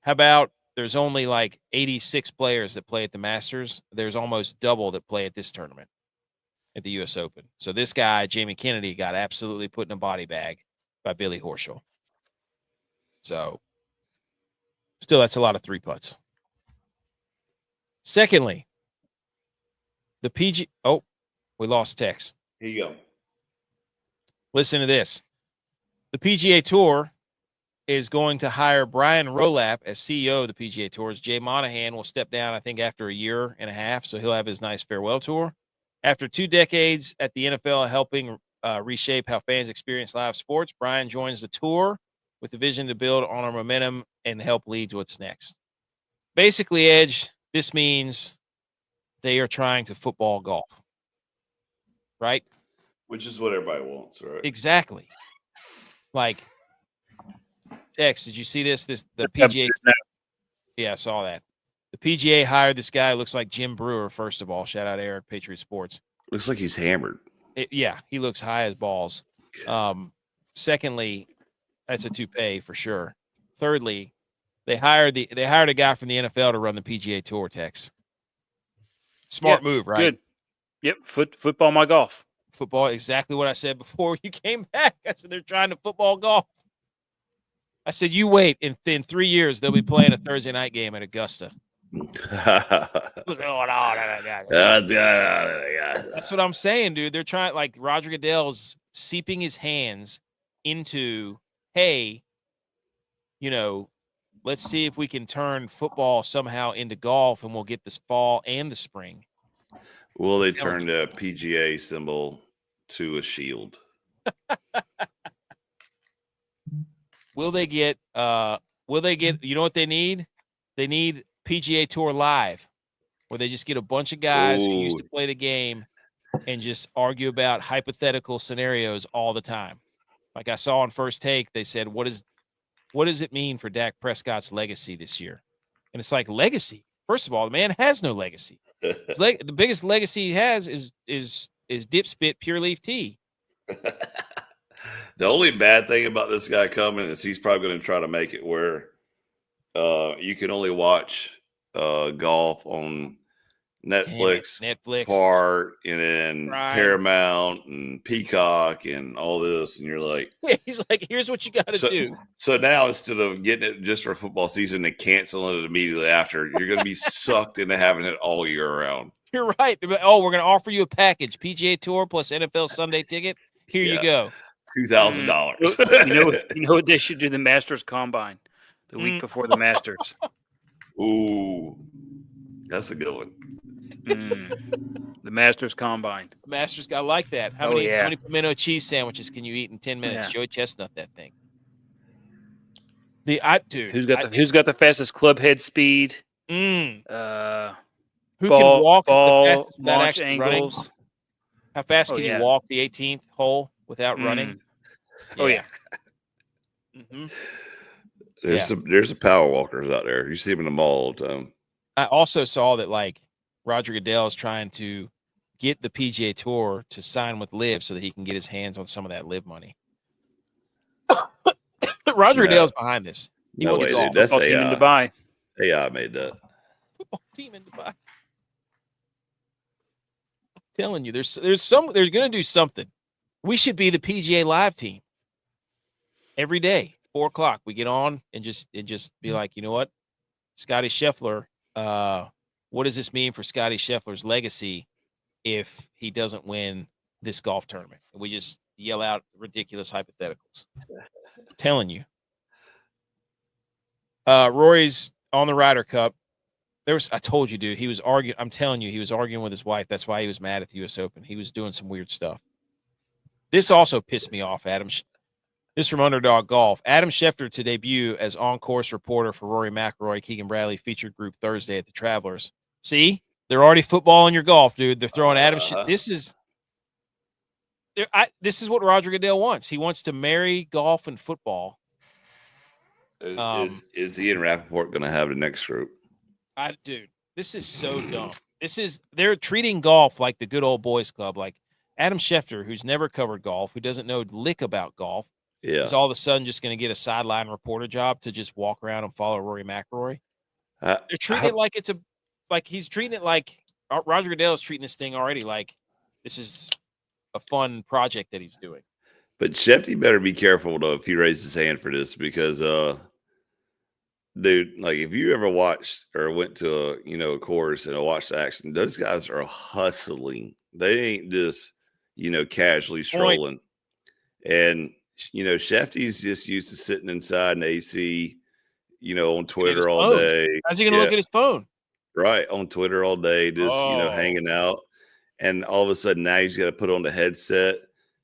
[SPEAKER 1] how about there's only like 86 players that play at the Masters? There's almost double that play at this tournament, at the U.S. Open. So this guy, Jamie Kennedy, got absolutely put in a body bag by Billy Horschel. So, still, that's a lot of three-putts. Secondly, the PG. Oh, we lost text.
[SPEAKER 2] Here you go.
[SPEAKER 1] Listen to this. The PGA Tour is going to hire Brian Rolap as CEO of the PGA Tours. Jay Monahan will step down, I think, after a year and a half, so he'll have his nice farewell tour. After 2 decades at the NFL helping reshape how fans experience live sports, Brian joins the tour with the vision to build on our momentum and help lead what's next. Basically, Edge, this means they are trying to football golf, right?
[SPEAKER 2] Which is what everybody wants, right?
[SPEAKER 1] Exactly. Like, X, did you see this? The PGA. Yeah, I saw that. The PGA hired this guy who looks like Jim Brewer, first of all. Shout out Eric, Patriot Sports.
[SPEAKER 2] Looks like he's hammered.
[SPEAKER 1] Yeah, he looks high as balls. Secondly, that's a toupee for sure. Thirdly, they hired a guy from the NFL to run the PGA Tour, Tex. Smart move, right?
[SPEAKER 3] Good. Yep. Football, my golf.
[SPEAKER 1] Football, exactly what I said before you came back. I said they're trying to football golf. I said, you wait. In 3 years, they'll be playing a Thursday night game at Augusta. What's going on? That's what I'm saying, dude. They're trying, like, Roger Goodell's seeping his hands into, hey, let's see if we can turn football somehow into golf, and we'll get this fall and the spring.
[SPEAKER 2] Will they turn the PGA symbol to a shield?
[SPEAKER 1] Will they get, you know what they need? They need PGA Tour Live, where they just get a bunch of guys who used to play the game and just argue about hypothetical scenarios all the time. Like I saw on First Take, they said, what does it mean for Dak Prescott's legacy this year? And it's like, legacy. First of all, the man has no legacy. The biggest legacy he has is dipspit pure leaf tea.
[SPEAKER 2] The only bad thing about this guy coming is he's probably going to try to make it where you can only watch golf on Netflix, Part, and then Paramount and Peacock and all this, and you're like,
[SPEAKER 1] he's like, here's what you got to do.
[SPEAKER 2] So now instead of getting it just for football season and canceling it immediately after, you're going to be sucked into having it all year round.
[SPEAKER 1] You're right. Oh, we're going to offer you a package: PGA Tour plus NFL Sunday ticket. Here you go,
[SPEAKER 2] $2,000.
[SPEAKER 3] You know what they should do? The Masters Combine the week before the Masters.
[SPEAKER 2] Ooh, that's a good one.
[SPEAKER 3] The Masters Combine.
[SPEAKER 1] Masters, I like that. How many pimento cheese sandwiches can you eat in 10 minutes?
[SPEAKER 3] Yeah.
[SPEAKER 1] Joey Chestnut, that thing.
[SPEAKER 3] Who's got the fastest club head speed?
[SPEAKER 1] Who
[SPEAKER 3] can
[SPEAKER 1] walk
[SPEAKER 3] ball,
[SPEAKER 1] the fastest without
[SPEAKER 3] launch
[SPEAKER 1] actually
[SPEAKER 3] angles?
[SPEAKER 1] running? How fast can you walk the 18th hole without running?
[SPEAKER 3] Oh yeah.
[SPEAKER 1] Mm-hmm.
[SPEAKER 2] There's some power walkers out there. You see them in the mall all the time.
[SPEAKER 1] I also saw that, like, Roger Goodell is trying to get the PGA Tour to sign with Live so that he can get his hands on some of that Live money. Roger Goodell's behind this.
[SPEAKER 2] No way, dude. That's
[SPEAKER 3] team in Dubai.
[SPEAKER 2] AI made that.
[SPEAKER 1] Football team in Dubai. I'm telling you, they're going to do something. We should be the PGA Live team. Every day, 4:00, we get on and just be like, you know what, Scottie Scheffler. What does this mean for Scottie Scheffler's legacy if he doesn't win this golf tournament? And we just yell out ridiculous hypotheticals. I'm telling you. Rory's on the Ryder Cup. I told you, dude, he was arguing. I'm telling you, he was arguing with his wife. That's why he was mad at the U.S. Open. He was doing some weird stuff. This also pissed me off, Adam. This is from Underdog Golf. Adam Schefter to debut as on-course reporter for Rory McIlroy, Keegan Bradley featured group Thursday at the Travelers. See? They're already footballing your golf, dude. They're throwing Adam This is what Roger Goodell wants. He wants to marry golf and football.
[SPEAKER 2] Is he and Rappaport going to have the next group?
[SPEAKER 1] Dude, this is so dumb. They're treating golf like the good old boys club. Like Adam Schefter, who's never covered golf, who doesn't know lick about golf, is all of a sudden just going to get a sideline reporter job to just walk around and follow Rory McIlroy. They're treating it like he's treating it like Roger Goodell is treating this thing already like this is a fun project that he's doing.
[SPEAKER 2] But Shefty better be careful though if he raises his hand for this because dude, like if you ever watched or went to a course and watched action, those guys are hustling. They ain't just casually strolling. And Shefty's just used to sitting inside an AC, on Twitter all day.
[SPEAKER 1] How's he gonna look at his phone?
[SPEAKER 2] Right, on Twitter all day, just hanging out. And all of a sudden now he's got to put on the headset,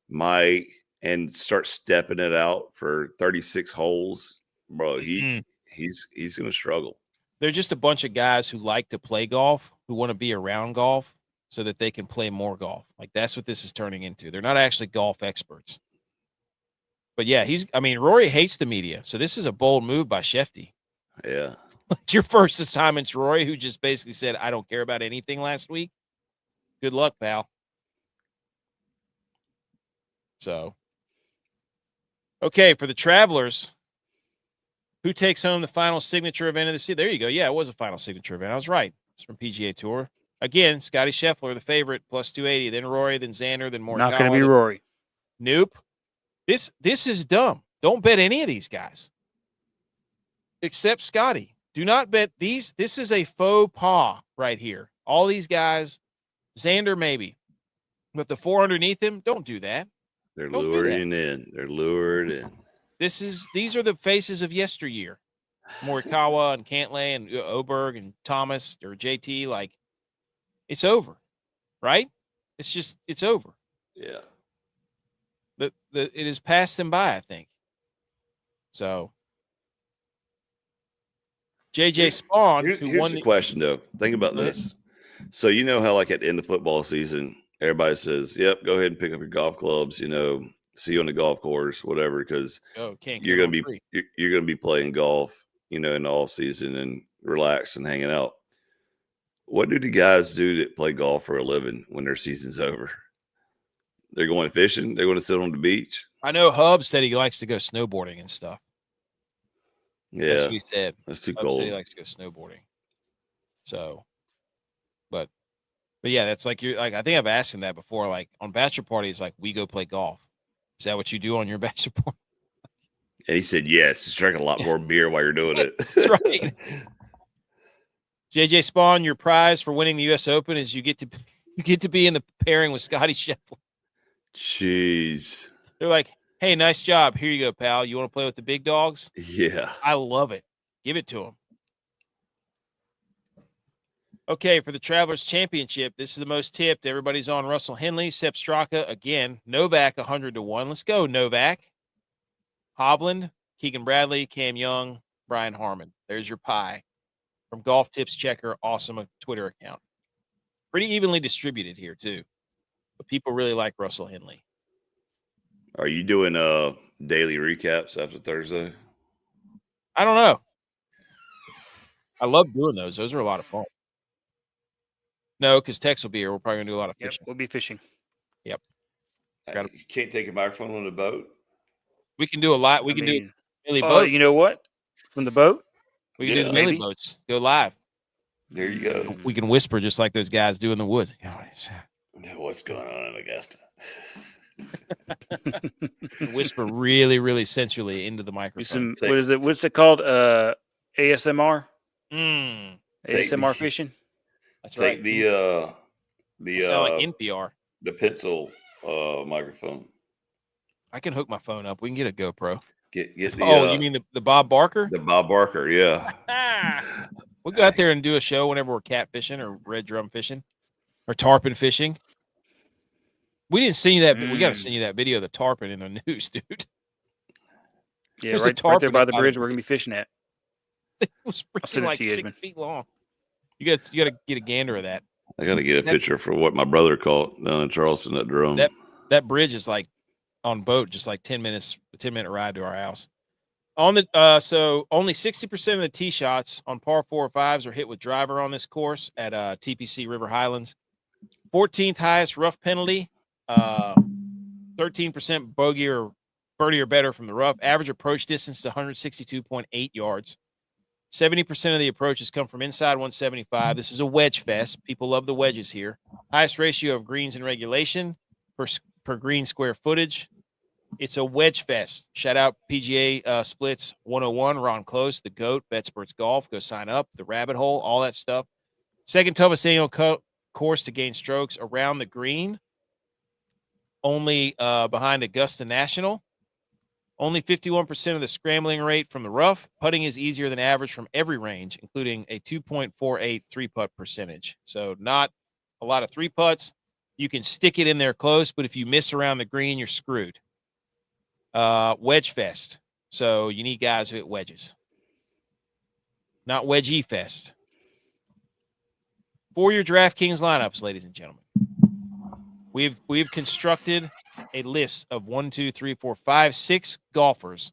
[SPEAKER 2] mic, and start stepping it out for 36 holes. Bro, he's gonna struggle.
[SPEAKER 1] They're just a bunch of guys who like to play golf, who want to be around golf so that they can play more golf. Like that's what this is turning into. They're not actually golf experts. But yeah, Rory hates the media, so this is a bold move by Shefty.
[SPEAKER 2] Yeah.
[SPEAKER 1] Your first assignment's Rory, who just basically said, I don't care about anything last week. Good luck, pal. So, okay, for the Travelers, who takes home the final signature event of the season? There you go. Yeah, it was a final signature event. I was right. It's from PGA Tour. Again, Scottie Scheffler, the favorite, plus 280. Then Rory, then Xander, then Morikawa.
[SPEAKER 3] Not going to be Rory.
[SPEAKER 1] Nope. This is dumb. Don't bet any of these guys. Except Scottie. Do not bet these. This is a faux pas right here. All these guys, Xander maybe. But the 4 underneath him, don't do that.
[SPEAKER 2] They're luring in. They're lured in.
[SPEAKER 1] These are the faces of yesteryear. Morikawa and Cantlay and Oberg and Thomas or JT, like it's over, right? It's over.
[SPEAKER 2] Yeah.
[SPEAKER 1] It has passed them by, I think. So JJ Spaun,
[SPEAKER 2] here's the question though. Think about this. So you know how like at the end of football season, everybody says, "Yep, go ahead and pick up your golf clubs. You know, see you on the golf course, whatever." Because you're gonna be playing golf, you know, in the off season and relax and hanging out. What do the guys do that play golf for a living when their season's over? They're going fishing. They're going to sit on the beach.
[SPEAKER 1] I know Hub said he likes to go snowboarding and stuff.
[SPEAKER 2] Yeah,
[SPEAKER 1] that's what he said.
[SPEAKER 2] That's too
[SPEAKER 1] Hub
[SPEAKER 2] cold.
[SPEAKER 1] said he likes to go snowboarding. So, but yeah, that's like I think I've asked him that before. Like on bachelor parties, like we go play golf. Is that what you do on your bachelor party?
[SPEAKER 2] And he said, yes. Just drink a lot more beer while you're doing it.
[SPEAKER 1] That's right. JJ Spaun, your prize for winning the U.S. Open is you get to be in the pairing with Scottie Scheffler.
[SPEAKER 2] Jeez.
[SPEAKER 1] They're like, hey, nice job. Here you go, pal. You want to play with the big dogs?
[SPEAKER 2] Yeah.
[SPEAKER 1] I love it. Give it to them. Okay, for the Travelers Championship, this is the most tipped. Everybody's on Russell Henley, Sepp Straka again. Novak 100-1. Let's go, Novak. Hovland, Keegan Bradley, Cam Young, Brian Harmon. There's your pie from Golf Tips Checker. Awesome Twitter account. Pretty evenly distributed here, too. But people really like Russell Henley.
[SPEAKER 2] Are you doing daily recaps after Thursday?
[SPEAKER 1] I don't know. I love doing those. Those are a lot of fun. No, because Tex will be here. We're probably going to do a lot of fishing.
[SPEAKER 3] We'll be fishing.
[SPEAKER 1] Yep.
[SPEAKER 2] You can't take a microphone on the boat?
[SPEAKER 1] We can do a lot. We can do Millie boat.
[SPEAKER 3] You know what? From the boat?
[SPEAKER 1] We can do the Millie boats. Go live.
[SPEAKER 2] There you go.
[SPEAKER 1] We can whisper just like those guys do in the woods.
[SPEAKER 2] What's going on in Augusta?
[SPEAKER 1] Whisper really, really sensually into the microphone.
[SPEAKER 3] What's it called? ASMR?
[SPEAKER 1] ASMR
[SPEAKER 3] fishing?
[SPEAKER 1] That's
[SPEAKER 2] right. Take the
[SPEAKER 1] sound like NPR.
[SPEAKER 2] The pencil microphone.
[SPEAKER 1] I can hook my phone up. We can get a GoPro.
[SPEAKER 2] Get the
[SPEAKER 1] you mean the Bob Barker?
[SPEAKER 2] The Bob Barker, yeah.
[SPEAKER 1] We'll go out there and do a show whenever we're catfishing or red drum fishing or tarpon fishing. We didn't send you that. We got to send you that video of the tarpon in the news, dude.
[SPEAKER 3] Yeah, right there by the bridge we're gonna be fishing at.
[SPEAKER 1] It was freaking like 6 feet long. You got to get a gander of that.
[SPEAKER 2] I got to get a picture for what my brother caught down in Charleston. That drum.
[SPEAKER 1] That bridge is like on boat, just like 10-minute ride to our house. On the so only 60% of the tee shots on par 4 or 5s are hit with driver on this course at TPC River Highlands. 14th highest rough penalty. 13% bogey or birdie or better from the rough. Average approach distance to 162.8 yards. 70% of the approaches come from inside 175. This is a wedge fest. People love the wedges here. Highest ratio of greens in regulation per green square footage. It's a wedge fest. Shout out PGA Splits 101, Ron Close, the GOAT, BetSports Golf. Go sign up. The Rabbit Hole, all that stuff. Second toughest annual course to gain strokes around the green. Only behind Augusta National. Only 51% of the scrambling rate from the rough. Putting is easier than average from every range, including a 2.48 three-putt percentage. So not a lot of three putts. You can stick it in there close, but if you miss around the green, you're screwed. Wedge fest. So you need guys who hit wedges. Not wedgie fest. For your DraftKings lineups, ladies and gentlemen. We've constructed a list of 1, 2, 3, 4, 5, 6 golfers,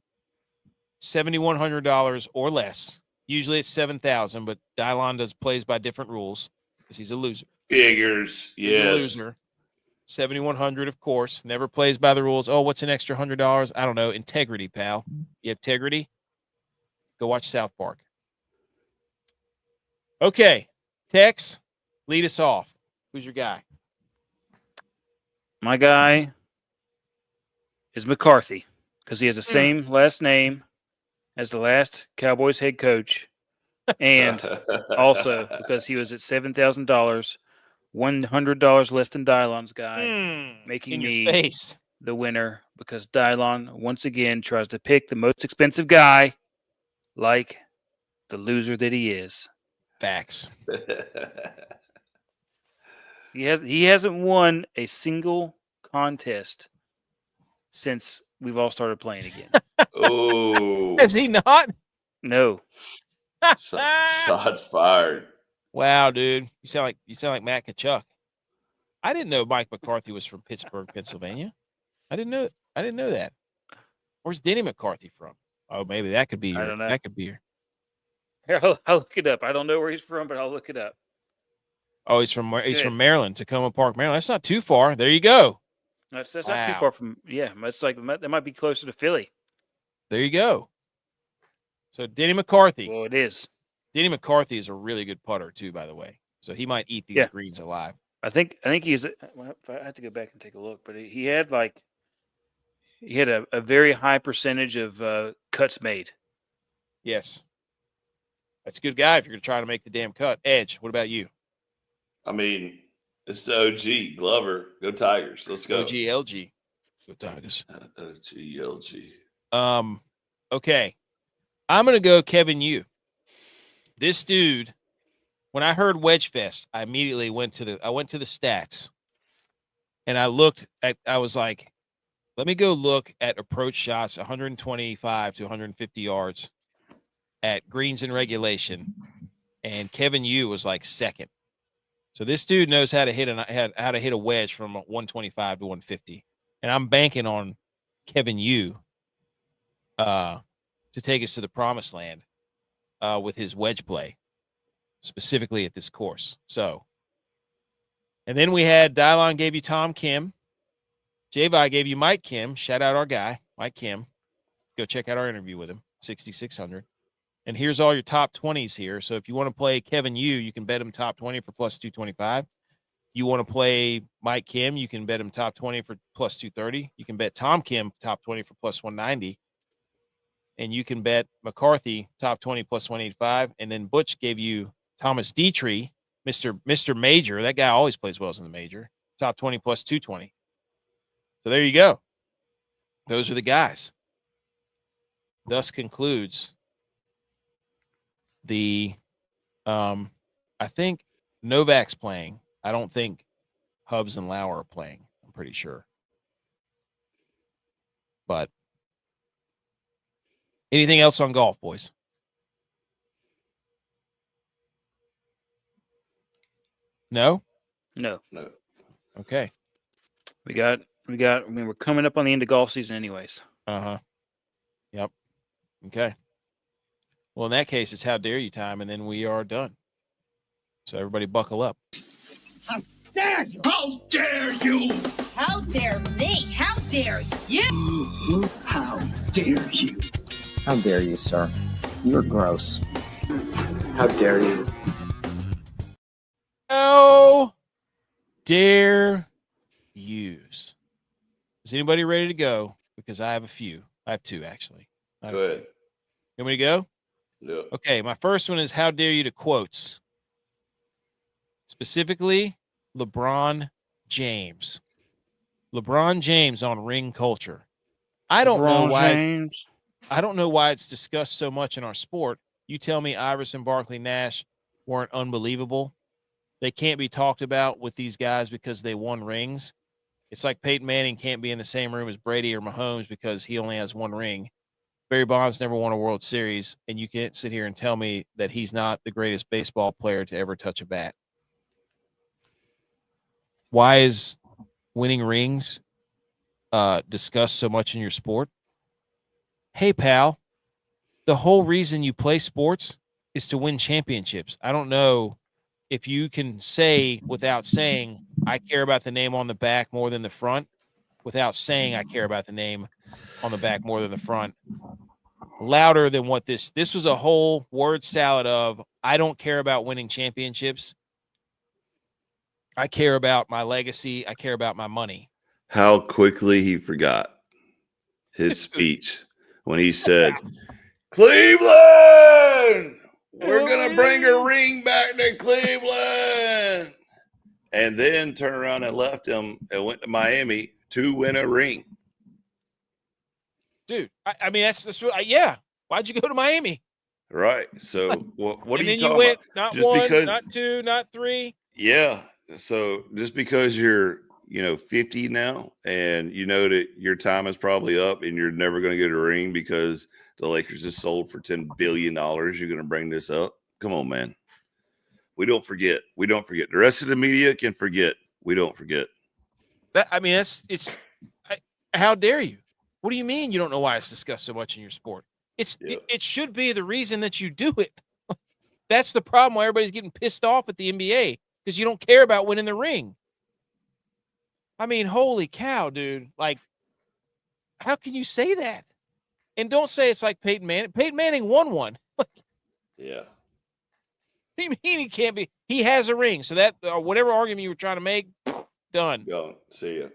[SPEAKER 1] $7,100 or less. Usually it's 7,000, but Dylon plays by different rules because he's a loser.
[SPEAKER 2] Figures,
[SPEAKER 1] He's
[SPEAKER 2] yes.
[SPEAKER 1] a loser. 7,100, of course. Never plays by the rules. Oh, what's an extra $100? I don't know. Integrity, pal. You have integrity? Go watch South Park. Okay, Tex, lead us off. Who's your guy?
[SPEAKER 3] My guy is McCarthy because he has the same last name as the last Cowboys head coach, and also because he was at $7,000, $100 less than Dylon's guy, making me the winner because Dylon once again tries to pick the most expensive guy, like the loser that he is.
[SPEAKER 1] Facts.
[SPEAKER 3] He hasn't won a single contest since we've all started playing again.
[SPEAKER 2] Oh,
[SPEAKER 1] Has he not?
[SPEAKER 3] No.
[SPEAKER 2] Shots fired.
[SPEAKER 1] Wow, dude. You sound like Matt Kachuk. I didn't know Mike McCarthy was from Pittsburgh, Pennsylvania. I didn't know that. Where's Denny McCarthy from? Oh, maybe that could be
[SPEAKER 3] I don't know.
[SPEAKER 1] That could be her.
[SPEAKER 3] Here, I'll look it up. I don't know where he's from, but I'll look it up.
[SPEAKER 1] Oh, he's from Maryland, Tacoma Park, Maryland. That's not too far. There you go.
[SPEAKER 3] That's not too far from. Yeah, it's like that might be closer to Philly.
[SPEAKER 1] There you go. So Denny McCarthy.
[SPEAKER 3] Well, it is.
[SPEAKER 1] Denny McCarthy is a really good putter too, by the way. So he might eat these greens alive.
[SPEAKER 3] I think he's. I have to go back and take a look, but he had a very high percentage of cuts made.
[SPEAKER 1] Yes, that's a good guy if you're going to try to make the damn cut. Edge, what about you?
[SPEAKER 2] I mean, it's the OG Glover. Go Tigers. Let's go.
[SPEAKER 1] OG LG. Go Tigers.
[SPEAKER 2] OG LG.
[SPEAKER 1] Okay. I'm going to go Kevin Yu. This dude, when I heard Wedge Fest, I immediately went to the stats. And I was like, let me go look at approach shots 125 to 150 yards at greens in regulation. And Kevin Yu was like second. So this dude knows how to hit a wedge from 125 to 150. And I'm banking on Kevin Yu to take us to the promised land with his wedge play, specifically at this course. So, and then we had Dylon gave you Tom Kim. J.Vi gave you Mike Kim. Shout out our guy, Mike Kim. Go check out our interview with him, 6,600. And here's all your top 20s here. So if you want to play Kevin Yu, you can bet him top 20 for plus 225. You want to play Mike Kim, you can bet him top 20 for plus 230. You can bet Tom Kim top 20 for plus 190. And you can bet McCarthy top 20 plus 185. And then Butch gave you Thomas Dietrich, Mr. Major. That guy always plays well in the major. Top 20 plus 220. So there you go. Those are the guys. Thus concludes the I think Novak's playing. I don't think Hubbs and Lauer are playing. I'm pretty sure. But anything else on golf, boys? No?
[SPEAKER 3] No.
[SPEAKER 1] Okay.
[SPEAKER 3] I mean, we're coming up on the end of golf season anyways.
[SPEAKER 1] Uh-huh. Yep. Okay. Well, in that case, it's how dare you time, and then we are done. So everybody buckle up.
[SPEAKER 5] How dare you? How dare you?
[SPEAKER 6] How dare me? How dare you?
[SPEAKER 5] How dare you?
[SPEAKER 4] How dare you, sir? You're gross.
[SPEAKER 5] How dare you?
[SPEAKER 1] How dare use. Is anybody ready to go? Because I have a few. I have two, actually.
[SPEAKER 2] Go ahead.
[SPEAKER 1] You want me to go?
[SPEAKER 2] Yeah.
[SPEAKER 1] Okay, my first one is how dare you to quotes. Specifically, LeBron James. LeBron James on ring culture. I don't know why it's discussed so much in our sport. You tell me Iverson, Barkley, Nash weren't unbelievable. They can't be talked about with these guys because they won rings. It's like Peyton Manning can't be in the same room as Brady or Mahomes because he only has one ring. Barry Bonds never won a World Series, and you can't sit here and tell me that he's not the greatest baseball player to ever touch a bat. Why is winning rings discussed so much in your sport. Hey, pal, the whole reason you play sports is to win championships. I don't know if you can say without saying, I care about the name on the back more than the front, without saying I care about the name on the back more than the front, louder than what this was a whole word salad of, I don't care about winning championships. I care about my legacy. I care about my money.
[SPEAKER 2] How quickly he forgot his speech when he said, Cleveland, we're going to bring a ring back to Cleveland. And then turned around and left him and went to Miami to win a ring.
[SPEAKER 1] Dude, I mean, that's what, yeah. Why'd you go to Miami?
[SPEAKER 2] Right. So what are you talking
[SPEAKER 1] went,
[SPEAKER 2] about?
[SPEAKER 1] Not
[SPEAKER 2] Just
[SPEAKER 1] one,
[SPEAKER 2] because,
[SPEAKER 1] not two, not three.
[SPEAKER 2] Yeah. So just because you're, 50 now and you know that your time is probably up and you're never going to get a ring because the Lakers just sold for $10 billion, you're going to bring this up? Come on, man. We don't forget. We don't forget. The rest of the media can forget. We don't forget.
[SPEAKER 1] How dare you? What do you mean you don't know why it's discussed so much in your sport? It should be the reason that you do it. That's the problem why everybody's getting pissed off at the NBA, because you don't care about winning the ring. I mean, holy cow, dude. Like, how can you say that? And don't say it's like Peyton Manning. Peyton Manning won one.
[SPEAKER 2] Yeah.
[SPEAKER 1] What do you mean he can't be? He has a ring. So that whatever argument you were trying to make, done.
[SPEAKER 2] Go. See ya.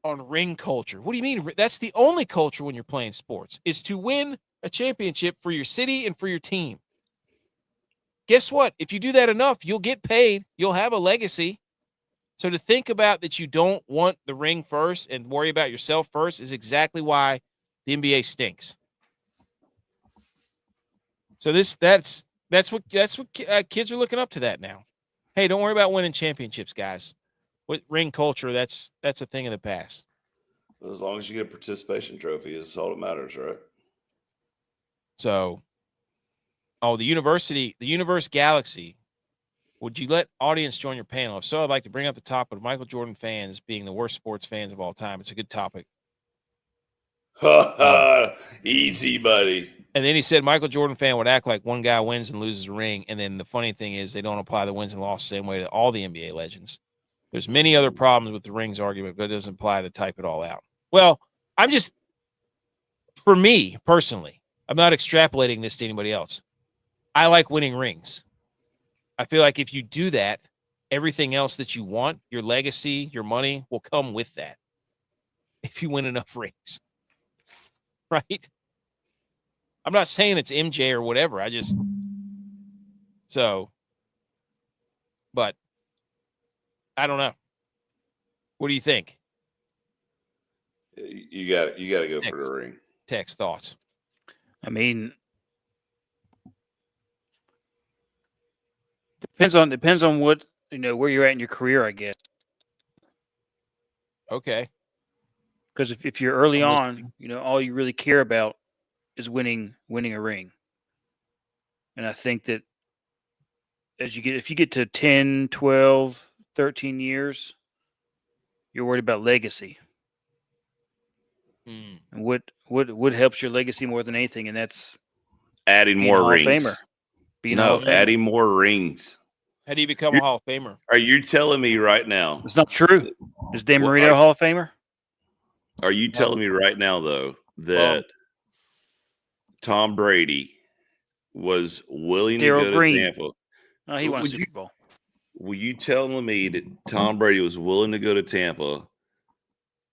[SPEAKER 1] On ring culture. What do you mean? That's the only culture when you're playing sports, is to win a championship for your city and for your team. Guess what? If you do that enough, you'll get paid. You'll have a legacy. So to think about that you don't want the ring first and worry about yourself first is exactly why the NBA stinks. So that's what kids are looking up to that now. Hey, don't worry about winning championships, guys. With ring culture, that's a thing of the past.
[SPEAKER 2] As long as you get a participation trophy, is all that matters, right?
[SPEAKER 1] So, the Universe Galaxy. Would you let audience join your panel? If so, I'd like to bring up the topic of Michael Jordan fans being the worst sports fans of all time. It's a good topic.
[SPEAKER 2] Easy, buddy.
[SPEAKER 1] And then he said Michael Jordan fan would act like one guy wins and loses a ring. And then the funny thing is they don't apply the wins and losses the same way to all the NBA legends. There's many other problems with the rings argument, but it doesn't apply to type it all out. Well, for me personally, I'm not extrapolating this to anybody else. I like winning rings. I feel like if you do that, everything else that you want, your legacy, your money, will come with that if you win enough rings. Right? I'm not saying it's MJ or whatever. But I don't know. What do you think?
[SPEAKER 2] You got to go for the ring.
[SPEAKER 1] Text thoughts.
[SPEAKER 3] I mean, depends on what, where you're at in your career, I guess.
[SPEAKER 1] Okay.
[SPEAKER 3] Because if you're early on, all you really care about is winning a ring. And I think that if you get to 10, 12, 13 years, you're worried about legacy. And what helps your legacy more than anything, and that's
[SPEAKER 2] adding more rings.
[SPEAKER 3] Hall of Famer. Being a Hall of Famer.
[SPEAKER 2] Adding more rings.
[SPEAKER 1] How do you become a Hall of Famer?
[SPEAKER 2] Are you telling me right now?
[SPEAKER 3] It's not true. Is Dan Marino a Hall of Famer?
[SPEAKER 2] Are you telling me right now, though, that Tom Brady was willing to go to Tampa?
[SPEAKER 3] No, he won a Super Bowl.
[SPEAKER 2] Were you telling me that Tom Brady was willing to go to Tampa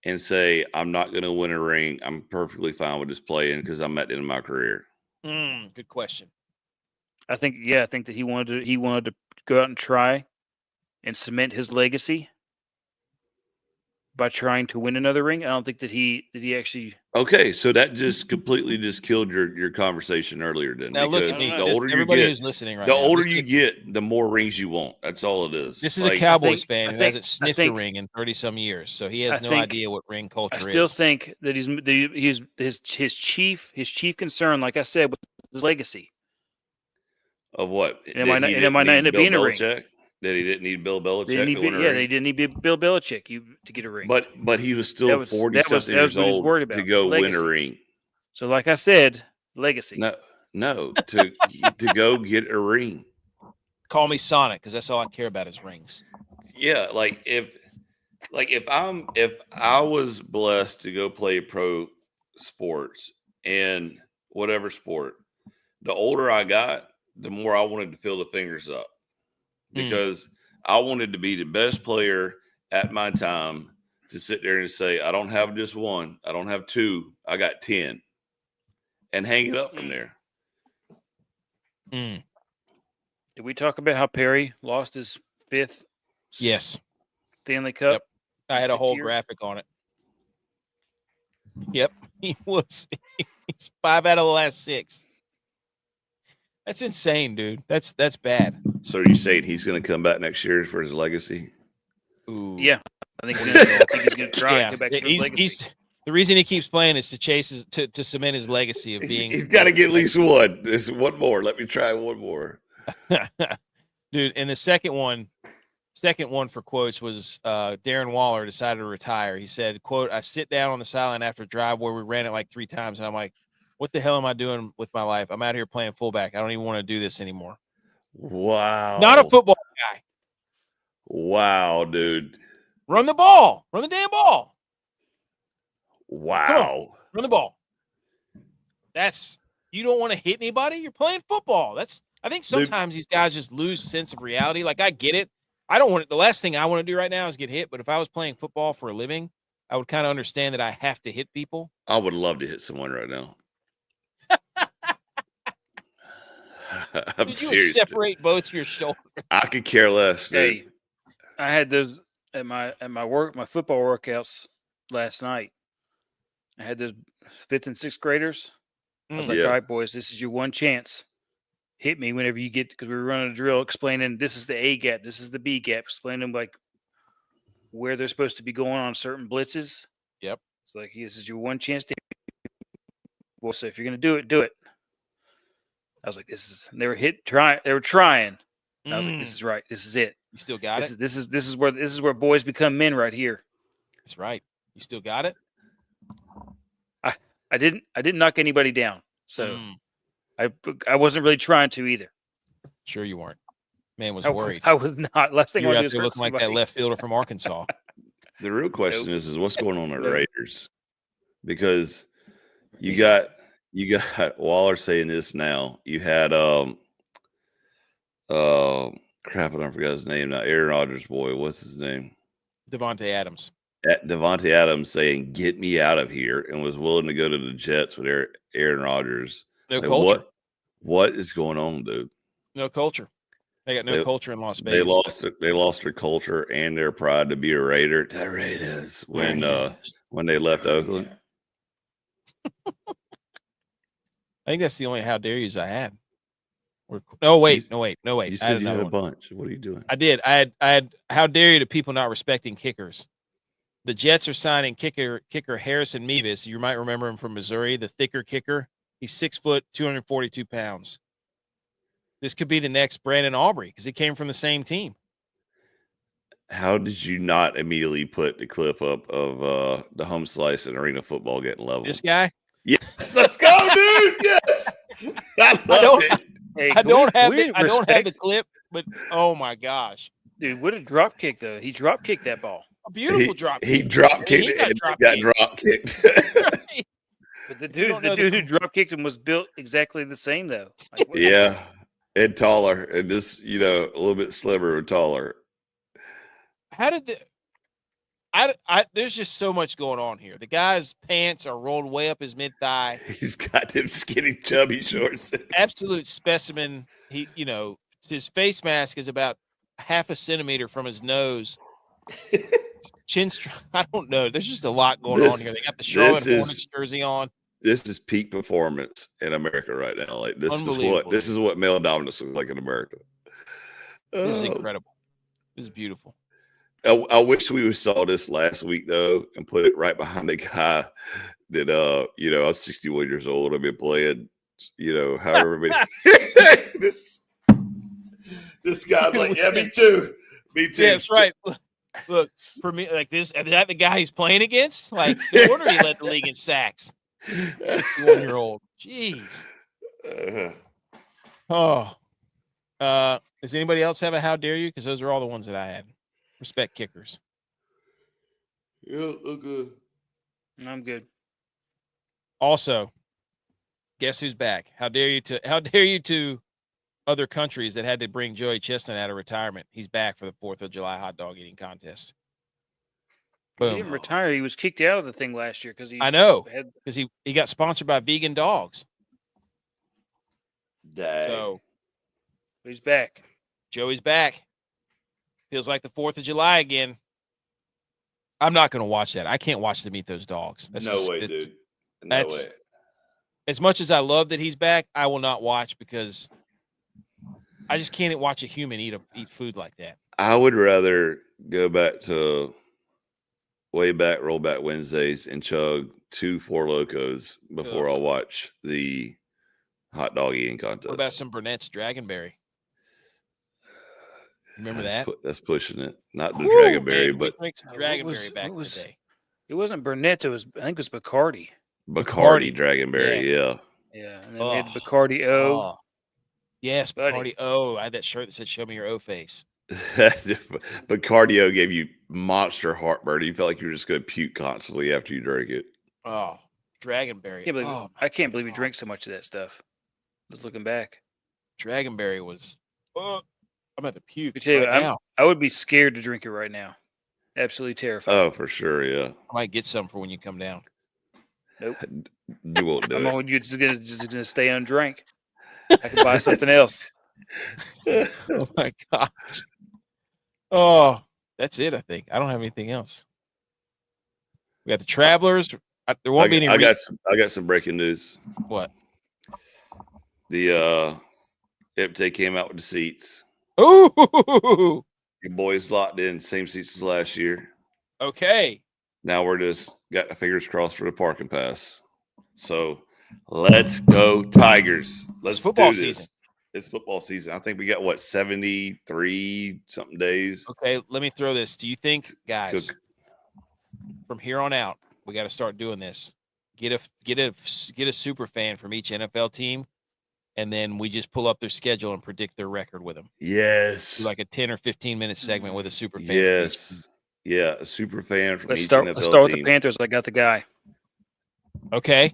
[SPEAKER 2] and say, I'm not going to win a ring. I'm perfectly fine with just playing because I'm at the end of my career?
[SPEAKER 1] Good question.
[SPEAKER 3] I think that he wanted to go out and try and cement his legacy by trying to win another ring. I don't think that he actually.
[SPEAKER 2] Okay, so that just completely just killed your conversation earlier. Then
[SPEAKER 1] now look at me.
[SPEAKER 2] The older
[SPEAKER 1] everybody
[SPEAKER 2] you get,
[SPEAKER 1] who's listening right
[SPEAKER 2] the
[SPEAKER 1] now,
[SPEAKER 2] older you get, the more rings you want. That's all it is.
[SPEAKER 1] This is a Cowboys fan who hasn't sniffed a ring in 30-some years, so he has no idea what ring culture is.
[SPEAKER 3] I still think that his chief concern, like I said, was his legacy.
[SPEAKER 2] Of what?
[SPEAKER 3] It might not end up being a ring.
[SPEAKER 2] That he didn't need Bill Belichick
[SPEAKER 3] They didn't
[SPEAKER 2] to win a
[SPEAKER 3] need, yeah,
[SPEAKER 2] ring?
[SPEAKER 3] they didn't need Bill Belichick to get a ring.
[SPEAKER 2] But he was still
[SPEAKER 3] That was
[SPEAKER 2] 40-something
[SPEAKER 3] what
[SPEAKER 2] years
[SPEAKER 3] he was
[SPEAKER 2] old
[SPEAKER 3] worried about.
[SPEAKER 2] to go win a
[SPEAKER 3] Legacy.
[SPEAKER 2] ring.
[SPEAKER 3] So, like I said, legacy.
[SPEAKER 2] No, to go get a ring.
[SPEAKER 1] Call me Sonic because that's all I care about is rings.
[SPEAKER 2] Yeah, if I was blessed to go play pro sports and whatever sport, the older I got, the more I wanted to fill the fingers up because I wanted to be the best player at my time to sit there and say, I don't have just one, I don't have two, I got 10, and hang it up from there.
[SPEAKER 3] Did we talk about how Perry lost his 5th
[SPEAKER 1] Yes.
[SPEAKER 3] Stanley Cup?
[SPEAKER 1] Yep. I had a
[SPEAKER 3] 6
[SPEAKER 1] whole
[SPEAKER 3] years?
[SPEAKER 1] graphic on it. Yep. He's 5 out of the last 6. That's insane, dude. That's bad.
[SPEAKER 2] So are you saying he's going to come back next year for his legacy?
[SPEAKER 3] Ooh. Yeah. I think he's going to try and go back to his legacy.
[SPEAKER 1] The reason he keeps playing is to cement his legacy of being.
[SPEAKER 2] He's got to get at least one. There's one more. Let me try one more.
[SPEAKER 1] Dude, and the second one for quotes was Darren Waller decided to retire. He said, quote, I sit down on the sideline after a drive where we ran it like 3 times, and I'm like, what the hell am I doing with my life? I'm out here playing fullback. I don't even want to do this anymore.
[SPEAKER 2] Wow.
[SPEAKER 1] Not a football guy.
[SPEAKER 2] Wow, dude.
[SPEAKER 1] Run the ball. Run the damn ball.
[SPEAKER 2] Wow.
[SPEAKER 1] Run the ball. You don't want to hit anybody. You're playing football. I think sometimes these guys just lose sense of reality. Like, I get it. I don't want it. The last thing I want to do right now is get hit. But if I was playing football for a living, I would kind of understand that I have to hit people.
[SPEAKER 2] I would love to hit someone right now. I'm
[SPEAKER 1] Did
[SPEAKER 2] serious.
[SPEAKER 1] You separate both your shoulders.
[SPEAKER 2] I could care less. Dude.
[SPEAKER 3] Hey, I had those at my football workouts last night. I had those 5th and 6th graders. I was like, all right, boys, this is your one chance. Hit me whenever you get, because we were running a drill explaining this is the A gap, this is the B gap, explaining like where they're supposed to be going on certain blitzes.
[SPEAKER 1] Yep.
[SPEAKER 3] It's like, this is your one chance to. Well, so if you're gonna do it, do it. I was like, they were trying. And I was like, this is right. This is it.
[SPEAKER 1] You still got it?
[SPEAKER 3] This is where boys become men right here.
[SPEAKER 1] That's right. You still got it?
[SPEAKER 3] I didn't knock anybody down. So I wasn't really trying to either.
[SPEAKER 1] Sure you weren't. Man was worried.
[SPEAKER 3] I was not. Last thing
[SPEAKER 1] you were
[SPEAKER 3] I
[SPEAKER 1] out
[SPEAKER 3] was
[SPEAKER 1] there looking like that left fielder from Arkansas.
[SPEAKER 2] The real question is what's going on at Raiders? Because you got Waller saying this now. You had crap, I don't forget his name now. Aaron Rodgers' boy. What's his name?
[SPEAKER 1] Devontae Adams.
[SPEAKER 2] Devontae Adams saying, get me out of here, and was willing to go to the Jets with Aaron Rodgers.
[SPEAKER 1] No culture.
[SPEAKER 2] What is going on, dude?
[SPEAKER 1] No culture. They got no culture in Las Vegas.
[SPEAKER 2] They lost their culture and their pride to be a Raider. The Raiders when they left Oakland.
[SPEAKER 1] I think that's the only how dare yous I had. No, wait.
[SPEAKER 2] You said you had a bunch. What are you doing?
[SPEAKER 1] I did. I had how dare you to people not respecting kickers. The Jets are signing kicker Harrison Mevis. You might remember him from Missouri, the thicker kicker. He's 6 foot, 242 pounds. This could be the next Brandon Aubrey because he came from the same team.
[SPEAKER 2] How did you not immediately put the clip up of the home slice and arena football getting leveled?
[SPEAKER 1] This guy?
[SPEAKER 2] Yes, let's go, dude. Yes, I love it.
[SPEAKER 3] Hey,
[SPEAKER 1] I don't have the clip, but oh my gosh,
[SPEAKER 3] dude, what a drop kick though! He drop kicked that ball.
[SPEAKER 1] A beautiful drop kick.
[SPEAKER 2] He drop kicked it. Got drop kicked.
[SPEAKER 3] But the dude who drop kicked him was built exactly the same though. Like,
[SPEAKER 2] yeah, and taller, and this a little bit slimmer and taller.
[SPEAKER 1] How did there's just so much going on here. The guy's pants are rolled way up his mid thigh.
[SPEAKER 2] He's got them skinny, chubby shorts.
[SPEAKER 1] Absolute specimen. His face mask is about half a centimeter from his nose. I don't know. There's just a lot going on here. They got the Charlotte Hornets jersey on.
[SPEAKER 2] This is peak performance in America right now. Like this is what male dominance looks like in America.
[SPEAKER 1] This is incredible. This is beautiful.
[SPEAKER 2] I wish we saw this last week though, and put it right behind the guy that I'm 61 years old. I've been playing, however many. This This guy's like, yeah, me too. Me too.
[SPEAKER 1] Yeah, that's right. Look, for me, like this, is that the guy he's playing against? Like, no wonder he led the league in sacks. 61-year-old. Jeez. Oh. Does anybody else have a how dare you? Because those are all the ones that I had. Respect kickers.
[SPEAKER 2] Yeah, good.
[SPEAKER 3] I'm good.
[SPEAKER 1] Also, guess who's back? How dare you to other countries that had to bring Joey Chestnut out of retirement? He's back for the 4th of July hot dog eating contest. Boom.
[SPEAKER 3] He didn't retire. He was kicked out of the thing last year because
[SPEAKER 1] I know, because he got sponsored by vegan dogs.
[SPEAKER 2] Dang.
[SPEAKER 1] So
[SPEAKER 3] he's back.
[SPEAKER 1] Joey's back. Feels like the 4th of July again. I'm not going to watch that. I can't watch them eat those dogs.
[SPEAKER 2] No way, dude. No way.
[SPEAKER 1] As much as I love that he's back, I will not watch because I just can't watch a human eat food like that.
[SPEAKER 2] I would rather go back to way back, roll back Wednesdays and chug 2 Four Locos before I watch the hot dog eating contest.
[SPEAKER 1] What about some Burnett's Dragonberry? Remember that?
[SPEAKER 2] That's pushing it. Not the Dragonberry,
[SPEAKER 1] man,
[SPEAKER 2] but
[SPEAKER 1] drink some Dragonberry back in the day.
[SPEAKER 3] It wasn't Burnett's. I think it was Bacardi.
[SPEAKER 2] Bacardi Dragonberry, yeah.
[SPEAKER 3] Yeah, and then we had the Bacardi O.
[SPEAKER 1] Oh. Yes,
[SPEAKER 3] Buddy.
[SPEAKER 1] Bacardi O. I had that shirt that said "Show me your O face."
[SPEAKER 2] Bacardi O gave you monster heartburn. You felt like you were just going to puke constantly after you drank it.
[SPEAKER 1] Oh, Dragonberry.
[SPEAKER 3] I can't believe you drink so much of that stuff. Just looking back,
[SPEAKER 1] Dragonberry was. I'm about to puke.
[SPEAKER 3] I tell you,
[SPEAKER 1] right now.
[SPEAKER 3] I would be scared to drink it right now. Absolutely terrified.
[SPEAKER 2] Oh, for sure, yeah.
[SPEAKER 1] I might get some for when you come down.
[SPEAKER 3] Nope.
[SPEAKER 2] You won't do it.
[SPEAKER 3] You're just gonna stay undrank. I can buy something else.
[SPEAKER 1] Oh my gosh. Oh, that's it. I think I don't have anything else. We got the Travelers. There won't be any.
[SPEAKER 2] I got some breaking news.
[SPEAKER 1] What?
[SPEAKER 2] The Ipte came out with the seats.
[SPEAKER 1] Ooh.
[SPEAKER 2] Your boys locked in, same seats as last year.
[SPEAKER 1] Okay.
[SPEAKER 2] Now we're just got the fingers crossed for the parking pass. So let's go Tigers. Let's do this.
[SPEAKER 1] Season.
[SPEAKER 2] It's football season. I think we got 73 something days.
[SPEAKER 1] Okay, let me throw this. Do you think, guys, from here on out, we got to start doing this? Get a super fan from each NFL team, and then we just pull up their schedule and predict their record with them.
[SPEAKER 2] Yes.
[SPEAKER 1] Do like a 10 or 15 minute segment with a super fan.
[SPEAKER 2] Yes. Yeah, a super fan from each NFL team.
[SPEAKER 3] Let's start with the Panthers. I got the guy.
[SPEAKER 1] Okay.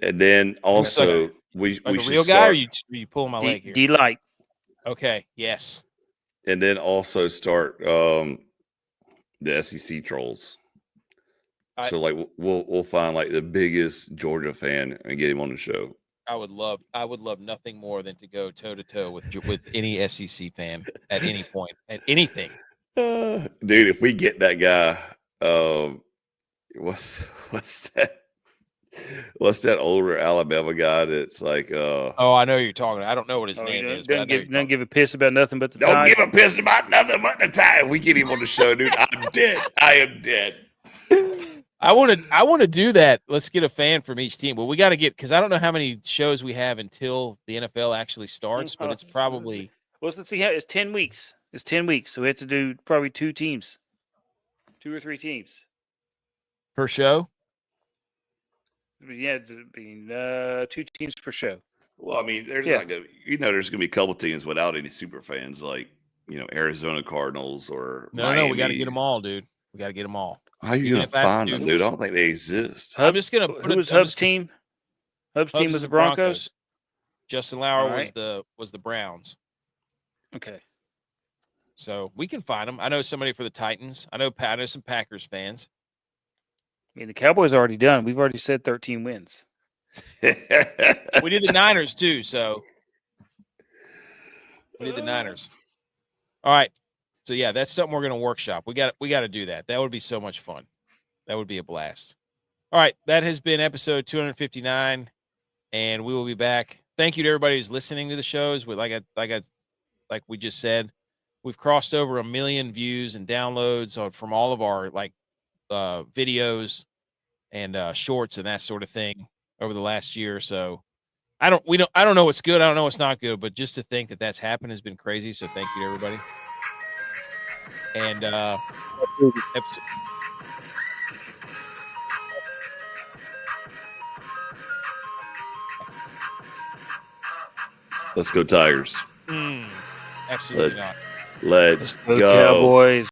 [SPEAKER 2] And then also we
[SPEAKER 1] a
[SPEAKER 2] should
[SPEAKER 1] real guy, or you pulling my leg here?
[SPEAKER 3] D-Light.
[SPEAKER 1] Okay. Yes.
[SPEAKER 2] And then also start the SEC trolls. So like we'll find like the biggest Georgia fan and get him on the show.
[SPEAKER 1] I would love nothing more than to go toe to toe with any SEC fan at any point at anything.
[SPEAKER 2] Dude, if we get that guy, what's that older Alabama guy that's like
[SPEAKER 1] oh, I know who you're talking. I don't know what his name is.
[SPEAKER 3] Doesn't give a piss about nothing but the
[SPEAKER 2] don't
[SPEAKER 3] Tide.
[SPEAKER 2] give a piss about nothing but the Tide. We get him on the show, dude. I'm dead. I am dead.
[SPEAKER 1] I want to do that. Let's get a fan from each team. But we got to get, because I don't know how many shows we have until the NFL actually starts, but it's probably.
[SPEAKER 3] Well, let's see how it's 10 weeks. It's 10 weeks, so we have to do probably 2 teams, 2 or 3 teams
[SPEAKER 1] per show.
[SPEAKER 3] Yeah, it'd be 2 teams per show.
[SPEAKER 2] Well, I mean, there's not gonna, there's gonna be a couple teams without any super fans, like Arizona Cardinals or Miami.
[SPEAKER 1] No, we got to get them all, dude. We got to get them all.
[SPEAKER 2] How are you gonna find them, dude? I don't think they exist.
[SPEAKER 1] I'm just gonna put
[SPEAKER 3] Who was Hub's team? Hub's team was the Broncos.
[SPEAKER 1] Justin Lauer was the Browns.
[SPEAKER 3] Okay.
[SPEAKER 1] So we can find them. I know somebody for the Titans. I know some Packers fans.
[SPEAKER 3] I mean, the Cowboys are already done. We've already said 13 wins.
[SPEAKER 1] We did the Niners too, so we did the Niners. All right. So yeah, that's something we're gonna workshop. We got to do that. That would be so much fun. That would be a blast. All right, that has been episode 259, and we will be back. Thank you to everybody who's listening to the shows. Like we just said, we've crossed over 1 million views and downloads from all of our videos and shorts and that sort of thing over the last year or so. I don't know what's good. I don't know what's not good, but just to think that that's happened has been crazy. So thank you to everybody. And
[SPEAKER 2] Let's go Tigers.
[SPEAKER 1] absolutely not.
[SPEAKER 2] Let's
[SPEAKER 3] Go
[SPEAKER 2] go.
[SPEAKER 3] Cowboys.